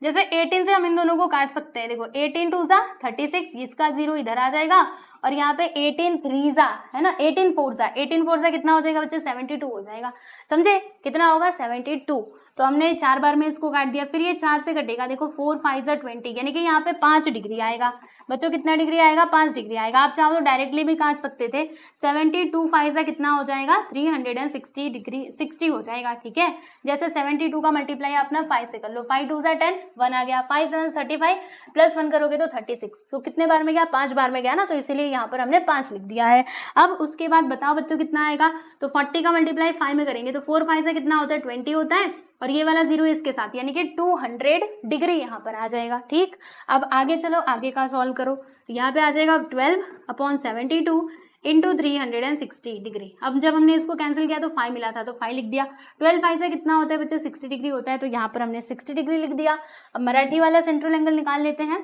जैसे 18 से हम इन दोनों को काट सकते हैं। देखो 18 2 जा 36, इसका 0 इधर आ जाएगा, और यहाँ पे 18 3 जा है ना, 18 4 जा, 18 4 जा कितना हो जाएगा बच्चे 72 हो जाएगा। समझे कितना होगा 72। तो हमने 4 बार में इसको काट दिया, फिर ये 4 से कटेगा। देखो 4 5 जा 20, यानी कि यहाँ पे 5 डिग्री आएगा। बच्चों कितना डिग्री आएगा, 5 डिग्री आएगा। आप चाहो तो डायरेक्टली भी काट सकते थे। 72 5 जा कितना हो जाएगा 360 डिग्री, 60 हो जाएगा। ठीक है, जैसे 72 का मल्टीप्लाई अपना 5 से कर लो, 5 2 जा 10, 1 आ गया, 5 7 35 प्लस 1 करोगे तो 36। तो कितने बार में गया, 5 बार में गया ना, तो इसीलिए यहाँ पर हमने 5 लिख दिया है। अब उसके बाद बताओ बच्चों कितना आएगा। तो 40 का मल्टीप्लाई 5 में करेंगे तो 4 5 से कितना होता है 20 होता है, और ये वाला 0 इसके साथ, यानी कि 200 डिग्री यहाँ पर आ जाएगा। ठीक, अब आगे चलो, आगे का सॉल्व करो। तो यहाँ पे आ जाएगा 12/72 इंटू 360 डिग्री। अब जब हमने इसको कैंसिल किया तो 5 मिला था तो 5 लिख दिया। 12 5 से कितना होता है बच्चे 60 डिग्री होता है, तो यहाँ पर हमने 60 डिग्री लिख दिया। अब मराठी वाला सेंट्रल एंगल निकाल लेते हैं।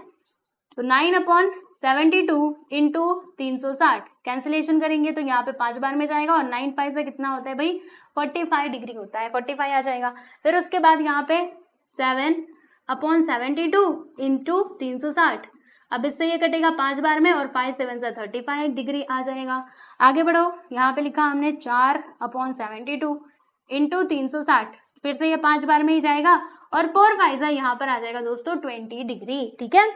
तो 9/72 इंटू 360 कैंसिलेशन करेंगे तो यहाँ पे 5 बार में जाएगा, और 9 5 से कितना होता है भाई 45 डिग्री होता है, 45 आ जाएगा। फिर उसके बाद यहाँ पे 7/72 इंटू 360, अब इससे ये कटेगा 5 बार में, और 5 7 से 35 डिग्री आ जाएगा। आगे बढ़ो, यहाँ पे लिखा हमने 4/72 इंटू 360, फिर से ये 5 बार में ही जाएगा, और 4 5 यहाँ पर आ जाएगा दोस्तों 20 डिग्री। ठीक है,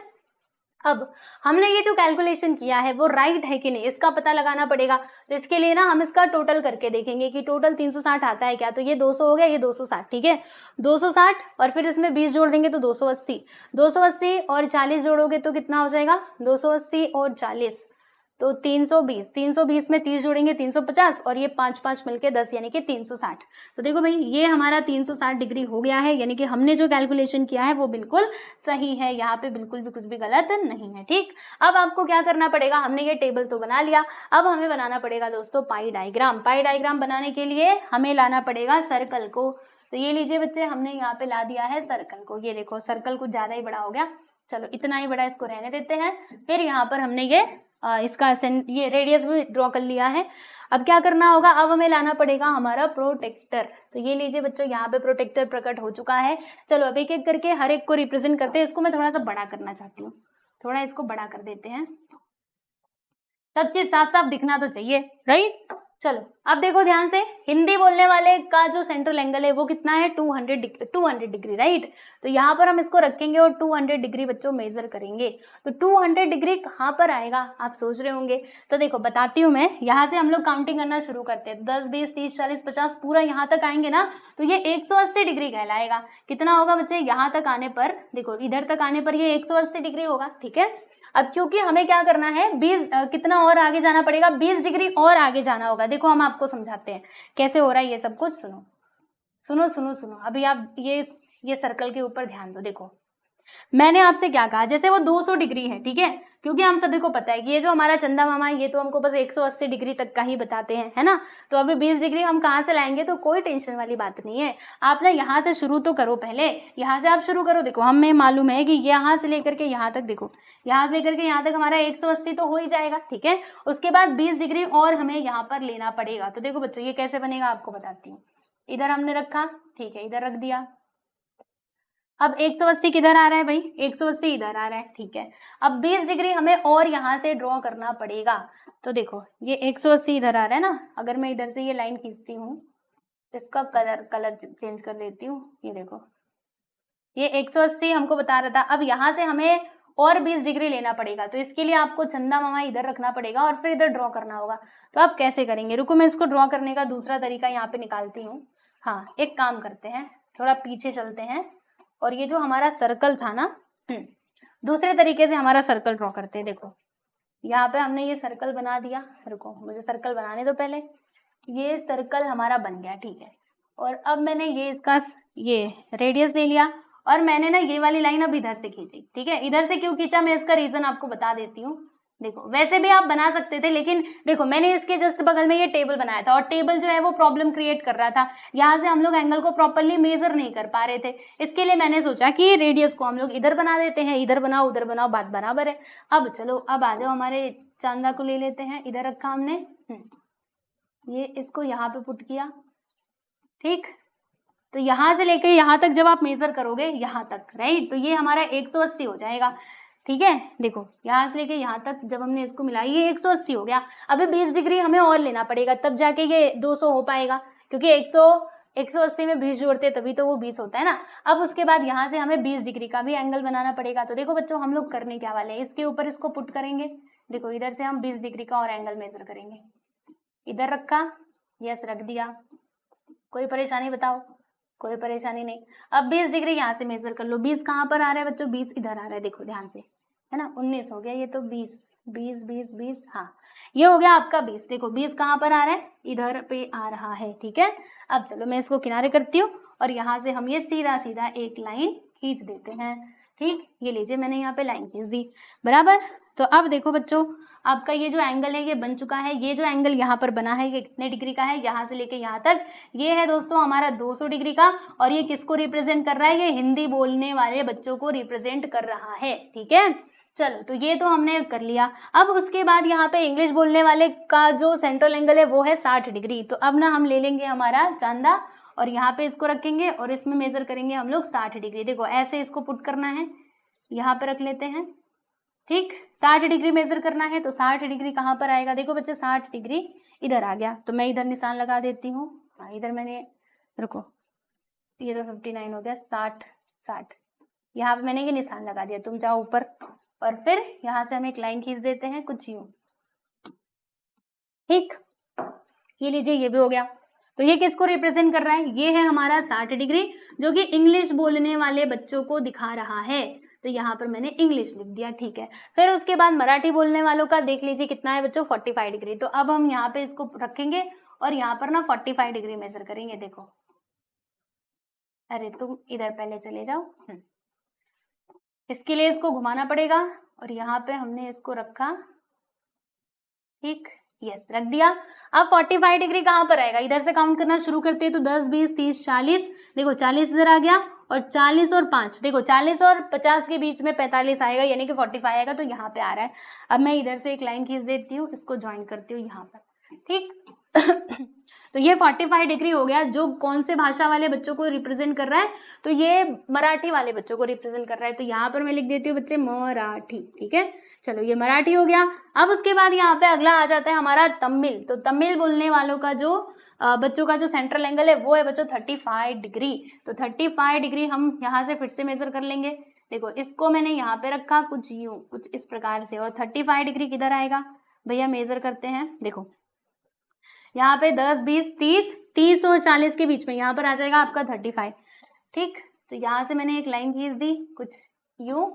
अब हमने ये जो कैलकुलेशन किया है वो राइट है कि नहीं इसका पता लगाना पड़ेगा। तो इसके लिए ना हम इसका टोटल करके देखेंगे कि टोटल 360 आता है क्या। तो ये 200 हो गया, ये 260, ठीक है 260, और फिर इसमें 20 जोड़ देंगे तो 280, 280 और 40 जोड़ोगे तो कितना हो जाएगा 280 और 40 तो 320, 320 में 30 जोड़ेंगे 350, और ये 5 5 मिलके 10 यानी कि 360। तो देखो भाई ये हमारा 360 डिग्री हो गया है, यानी कि हमने जो कैलकुलेशन किया है वो बिल्कुल सही है, यहाँ पे बिल्कुल भी कुछ भी गलत नहीं है। ठीक, अब आपको क्या करना पड़ेगा, हमने ये टेबल तो बना लिया, अब हमें बनाना पड़ेगा दोस्तों पाई डायग्राम। पाई डायग्राम बनाने के लिए हमें लाना पड़ेगा सर्कल को। तो ये लीजिए बच्चे, हमने यहाँ पे ला दिया है सर्कल को। ये देखो सर्कल कुछ ज्यादा ही बड़ा हो गया, चलो इतना ही बड़ा इसको रहने देते हैं। फिर यहाँ पर हमने ये ये रेडियस भी ड्रॉ कर लिया है। अब क्या करना होगा, अब हमें लाना पड़ेगा हमारा प्रोटेक्टर। तो ये लीजिए बच्चों, यहाँ पे प्रोटेक्टर प्रकट हो चुका है। चलो अब एक एक करके हर एक को रिप्रेजेंट करते हैं। इसको मैं थोड़ा सा बड़ा करना चाहती हूँ, थोड़ा इसको बड़ा कर देते हैं, सब चीज साफ साफ दिखना तो चाहिए, राइट। चलो अब देखो ध्यान से, हिंदी बोलने वाले का जो सेंट्रल एंगल है वो कितना है 200 डिग्री, राइट। तो यहाँ पर हम इसको रखेंगे और 200 डिग्री बच्चों मेजर करेंगे। तो 200 डिग्री कहाँ पर आएगा आप सोच रहे होंगे। तो देखो बताती हूँ मैं, यहाँ से हम लोग काउंटिंग करना शुरू करते हैं, 10 20 30 40 50 पूरा यहाँ तक आएंगे ना, तो ये 180 डिग्री कहलाएगा। कितना होगा बच्चे, यहाँ तक आने पर, देखो इधर तक आने पर ये 180 डिग्री होगा। ठीक है, अब क्योंकि हमें क्या करना है 20 कितना और आगे जाना पड़ेगा, 20 डिग्री और आगे जाना होगा। देखो हम आपको समझाते हैं कैसे हो रहा है ये सब कुछ। सुनो सुनो सुनो सुनो, अभी आप ये सर्कल के ऊपर ध्यान दो। देखो मैंने आपसे क्या कहा, जैसे वो 200 डिग्री है, ठीक है, क्योंकि हम सभी को पता है कि ये जो हमारा चंदा मामा है ये तो हमको बस 180 डिग्री तक का ही बताते हैं, है ना। तो अभी 20 डिग्री हम कहाँ से लाएंगे, तो कोई टेंशन वाली बात नहीं है। आप ना यहाँ से शुरू तो करो, पहले यहाँ से आप शुरू करो। देखो हमें मालूम है कि यहाँ से लेकर के यहाँ तक, देखो यहाँ से लेकर के यहाँ तक हमारा 180 तो हो ही जाएगा, ठीक है। उसके बाद 20 डिग्री और हमें यहाँ पर लेना पड़ेगा। तो देखो बच्चों ये कैसे बनेगा आपको बताती हूँ। इधर हमने रखा, ठीक है, इधर रख दिया। अब 180 किधर आ रहा है भाई, 180 इधर आ रहा है, ठीक है। अब 20 डिग्री हमें और यहाँ से ड्रॉ करना पड़ेगा। तो देखो ये 180 इधर आ रहा है ना, अगर मैं इधर से ये लाइन खींचती हूँ, इसका कलर चेंज कर देती हूँ। ये देखो ये 180 हमको बता रहा था। अब यहाँ से हमें और 20 डिग्री लेना पड़ेगा, तो इसके लिए आपको चंदा मामा इधर रखना पड़ेगा और फिर इधर ड्रॉ करना होगा। तो आप कैसे करेंगे, रुको मैं इसको ड्रॉ करने का दूसरा तरीका यहाँ पे निकालती हूँ। हाँ एक काम करते हैं, थोड़ा पीछे चलते हैं, और ये जो हमारा सर्कल था ना, दूसरे तरीके से हमारा सर्कल ड्रॉ करते हैं। देखो यहाँ पे हमने ये सर्कल बना दिया, रुको मुझे सर्कल बनाने दो पहले। ये सर्कल हमारा बन गया, ठीक है। और अब मैंने ये इसका ये रेडियस ले लिया, और मैंने ना ये वाली लाइन अब इधर से खींची, ठीक है। इधर से क्यों खींचा मैं इसका रीजन आपको बता देती हूँ। देखो वैसे भी आप बना सकते थे, लेकिन देखो मैंने इसके जस्ट बगल में ये टेबल बनाया था और टेबल जो है वो प्रॉब्लम क्रिएट कर रहा था, यहाँ से हम लोग एंगल को प्रॉपरली मेजर नहीं कर पा रहे थे। इसके लिए मैंने सोचा कि रेडियस को हम लोग इधर बना देते हैं, इधर बनाओ उधर बनाओ बात बराबर है। अब चलो अब आ जाओ, हमारे चांदा को ले लेते हैं, इधर रखा हमने, ये इसको यहाँ पे पुट किया, ठीक। तो यहाँ से लेके यहाँ तक जब आप मेजर करोगे यहाँ तक, राइट, तो ये हमारा 180 हो जाएगा, ठीक है। देखो यहाँ से लेके यहाँ तक जब हमने इसको मिलाया ये 180 हो गया। अभी 20 डिग्री हमें और लेना पड़ेगा तब जाके ये 200 हो पाएगा, क्योंकि 180 में 20 जोड़ते तभी तो वो 20 होता है ना। अब उसके बाद यहाँ से हमें 20 डिग्री का भी एंगल बनाना पड़ेगा। तो देखो बच्चों हम लोग करने क्या वाले हैं, इसके ऊपर इसको पुट करेंगे। देखो इधर से हम 20 डिग्री का और एंगल मेजर करेंगे, इधर रखा, यस रख दिया, कोई परेशानी बताओ, कोई परेशानी नहीं। अब 20 डिग्री यहाँ से मेजर कर लो, 20 कहाँ पर आ रहा है बच्चों, 20 इधर आ रहा है, देखो ध्यान से, है ना, 19 हो गया, ये तो 20 20 20 20, हाँ ये हो गया आपका 20। देखो 20 कहाँ पर आ रहा है, इधर पे आ रहा है, ठीक है। अब चलो मैं इसको किनारे करती हूँ और यहाँ से हम ये सीधा सीधा एक लाइन खींच देते हैं, ठीक। ये लीजिए मैंने यहाँ पे लाइन खींच दी, बराबर। तो अब देखो बच्चों आपका ये जो एंगल है ये बन चुका है। ये जो एंगल यहाँ पर बना है ये कितने डिग्री का है, यहाँ से लेके यहाँ तक, ये है दोस्तों हमारा 200 डिग्री का। और ये किसको रिप्रेजेंट कर रहा है, ये हिंदी बोलने वाले बच्चों को रिप्रेजेंट कर रहा है, ठीक है। चलो तो ये तो हमने कर लिया। अब उसके बाद यहाँ पे इंग्लिश बोलने वाले का जो सेंट्रल एंगल है वो है 60 डिग्री। तो अब ना हम ले लेंगे हमारा चांदा और यहाँ पे इसको रखेंगे और इसमें मेजर करेंगे हम लोग 60 डिग्री। देखो ऐसे इसको पुट करना है, यहाँ पे रख लेते हैं, ठीक। 60 डिग्री मेजर करना है, तो 60 डिग्री कहाँ पर आएगा, देखो बच्चे 60 डिग्री इधर आ गया, तो मैं इधर निशान लगा देती हूँ। हाँ इधर मैंने, रुको ये तो 59 हो गया, 60 60 यहाँ पे मैंने ये निशान लगा दिया। तुम जाओ ऊपर और फिर यहाँ से हम एक लाइन खींच देते हैं कुछ यूं, ठीक। ये लीजिए ये भी हो गया। तो ये किसको रिप्रेजेंट कर रहा है, ये है हमारा 60 डिग्री जो कि इंग्लिश बोलने वाले बच्चों को दिखा रहा है। तो यहाँ पर मैंने इंग्लिश लिख दिया, ठीक है। फिर उसके बाद मराठी बोलने वालों का देख लीजिए कितना है बच्चों, 45 डिग्री। तो अब हम यहाँ पे इसको रखेंगे और यहाँ पर ना 45 डिग्री मेजर करेंगे। देखो अरे तुम इधर पहले चले जाओ, इसके लिए इसको घुमाना पड़ेगा और यहाँ पे हमने इसको रखा, ठीक, यस रख दिया। अब 45 डिग्री कहाँ पर आएगा, इधर से काउंट करना शुरू करते हैं तो 10 20 30 40, देखो 40 इधर आ गया और 40 और 5, देखो 40 और 50 के बीच में 45 आएगा, यानी कि 45 आएगा, तो यहाँ पे आ रहा है। अब मैं इधर से एक लाइन खींच देती हूँ, इसको ज्वाइन करती हूँ यहाँ पर, ठीक। तो ये 45 डिग्री हो गया, जो कौन से भाषा वाले बच्चों को रिप्रेजेंट कर रहा है, तो ये मराठी वाले बच्चों को रिप्रेजेंट कर रहा है। तो यहाँ पर मैं लिख देती हूँ बच्चे मराठी, ठीक है। चलो ये मराठी हो गया। अब उसके बाद यहाँ पे अगला आ जाता है हमारा तमिल। तो तमिल बोलने वालों का जो बच्चों का जो सेंट्रल एंगल है वो है बच्चों 35 डिग्री। तो 35 डिग्री हम यहाँ से फिर से मेजर कर लेंगे। देखो इसको मैंने यहाँ पे रखा कुछ यूं, कुछ इस प्रकार से, और 35 डिग्री किधर आएगा भैया, मेजर करते हैं। देखो यहाँ पे 10 20 30 और 40 के बीच में यहाँ पर आ जाएगा आपका 35, ठीक। तो यहाँ से मैंने एक लाइन खींच दी कुछ यूं,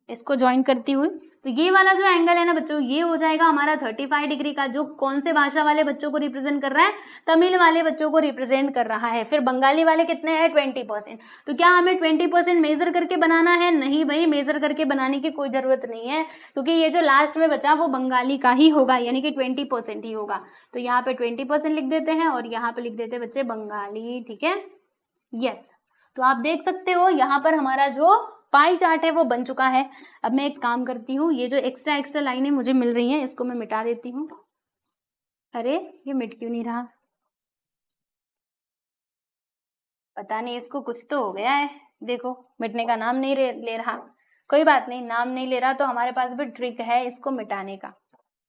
इसको ज्वाइन करती हुई। तो ये वाला जो एंगल है ना बच्चों, ये हो जाएगा हमारा 35 डिग्री का, जो कौन से भाषा वाले बच्चों को रिप्रेजेंट कर रहा है, तमिल वाले बच्चों को रिप्रेजेंट कर रहा है। फिर बंगाली वाले कितने हैं, 20%। तो क्या हमें 20% मेजर करके बनाना है, नहीं भाई, मेजर करके बनाने की कोई जरूरत नहीं है, क्योंकि ये जो लास्ट में बचा वो बंगाली का ही होगा, यानी कि 20% ही होगा। तो यहाँ पे 20% लिख देते हैं और यहाँ पे लिख देते हैं बच्चे बंगाली, ठीक है, यस। तो आप देख सकते हो यहाँ पर हमारा जो पाई चार्ट है वो बन चुका है। अब मैं एक काम करती हूँ, ये जो एक्स्ट्रा लाइनें मुझे मिल रही हैं इसको मैं मिटा देती हूँ। अरे ये मिट क्यों नहीं रहा, पता नहीं इसको कुछ तो हो गया है। देखो मिटने का नाम नहीं ले रहा। कोई बात नहीं, नाम नहीं ले रहा तो हमारे पास भी ट्रिक है इसको मिटाने का।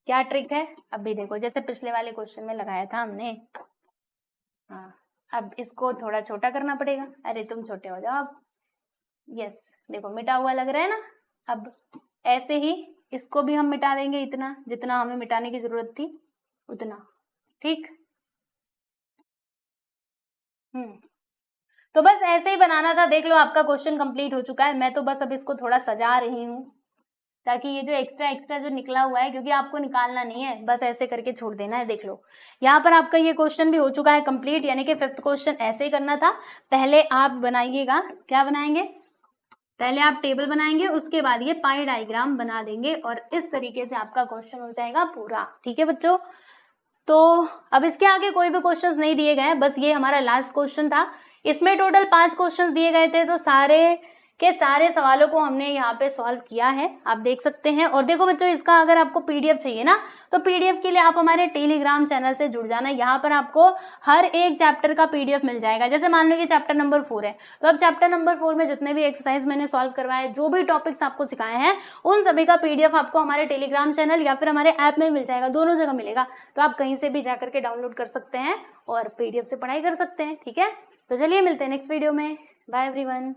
क्या ट्रिक है, अब भी देखो जैसे पिछले वाले क्वेश्चन में लगाया था हमने। हाँ अब इसको थोड़ा छोटा करना पड़ेगा। अरे तुम छोटे हो जाओ अब, यस देखो मिटा हुआ लग रहा है ना। अब ऐसे ही इसको भी हम मिटा देंगे, इतना जितना हमें मिटाने की जरूरत थी उतना, ठीक। तो बस ऐसे ही बनाना था। देख लो आपका क्वेश्चन कंप्लीट हो चुका है। मैं तो बस अब इसको थोड़ा सजा रही हूँ ताकि ये जो एक्स्ट्रा जो निकला हुआ है, क्योंकि आपको निकालना नहीं है, बस ऐसे करके छोड़ देना है। देख लो यहाँ पर आपका ये क्वेश्चन भी हो चुका है कंप्लीट, यानी कि 5th क्वेश्चन ऐसे ही करना था। पहले आप बनाइएगा, क्या बनाएंगे, पहले आप टेबल बनाएंगे, उसके बाद ये पाई डायग्राम बना देंगे और इस तरीके से आपका क्वेश्चन हो जाएगा पूरा। ठीक है बच्चों, तो अब इसके आगे कोई भी क्वेश्चंस नहीं दिए गए, बस ये हमारा लास्ट क्वेश्चन था। इसमें टोटल 5 क्वेश्चंस दिए गए थे, तो सारे के सारे सवालों को हमने यहाँ पे सॉल्व किया है, आप देख सकते हैं। और देखो बच्चों, इसका अगर आपको पीडीएफ चाहिए ना, तो पीडीएफ के लिए आप हमारे टेलीग्राम चैनल से जुड़ जाना। यहाँ पर आपको हर एक चैप्टर का पीडीएफ मिल जाएगा। जैसे मान लो कि चैप्टर नंबर 4 है, तो अब चैप्टर नंबर 4 में जितने भी एक्सरसाइज मैंने सॉल्व करवाए, जो भी टॉपिक्स आपको सिखाए हैं, उन सभी का पीडीएफ आपको हमारे टेलीग्राम चैनल या फिर हमारे ऐप में मिल जाएगा, दोनों जगह मिलेगा। तो आप कहीं से भी जाकर के डाउनलोड कर सकते हैं और पीडीएफ से पढ़ाई कर सकते हैं। ठीक है, तो चलिए मिलते हैं नेक्स्ट वीडियो में। Bye everyone.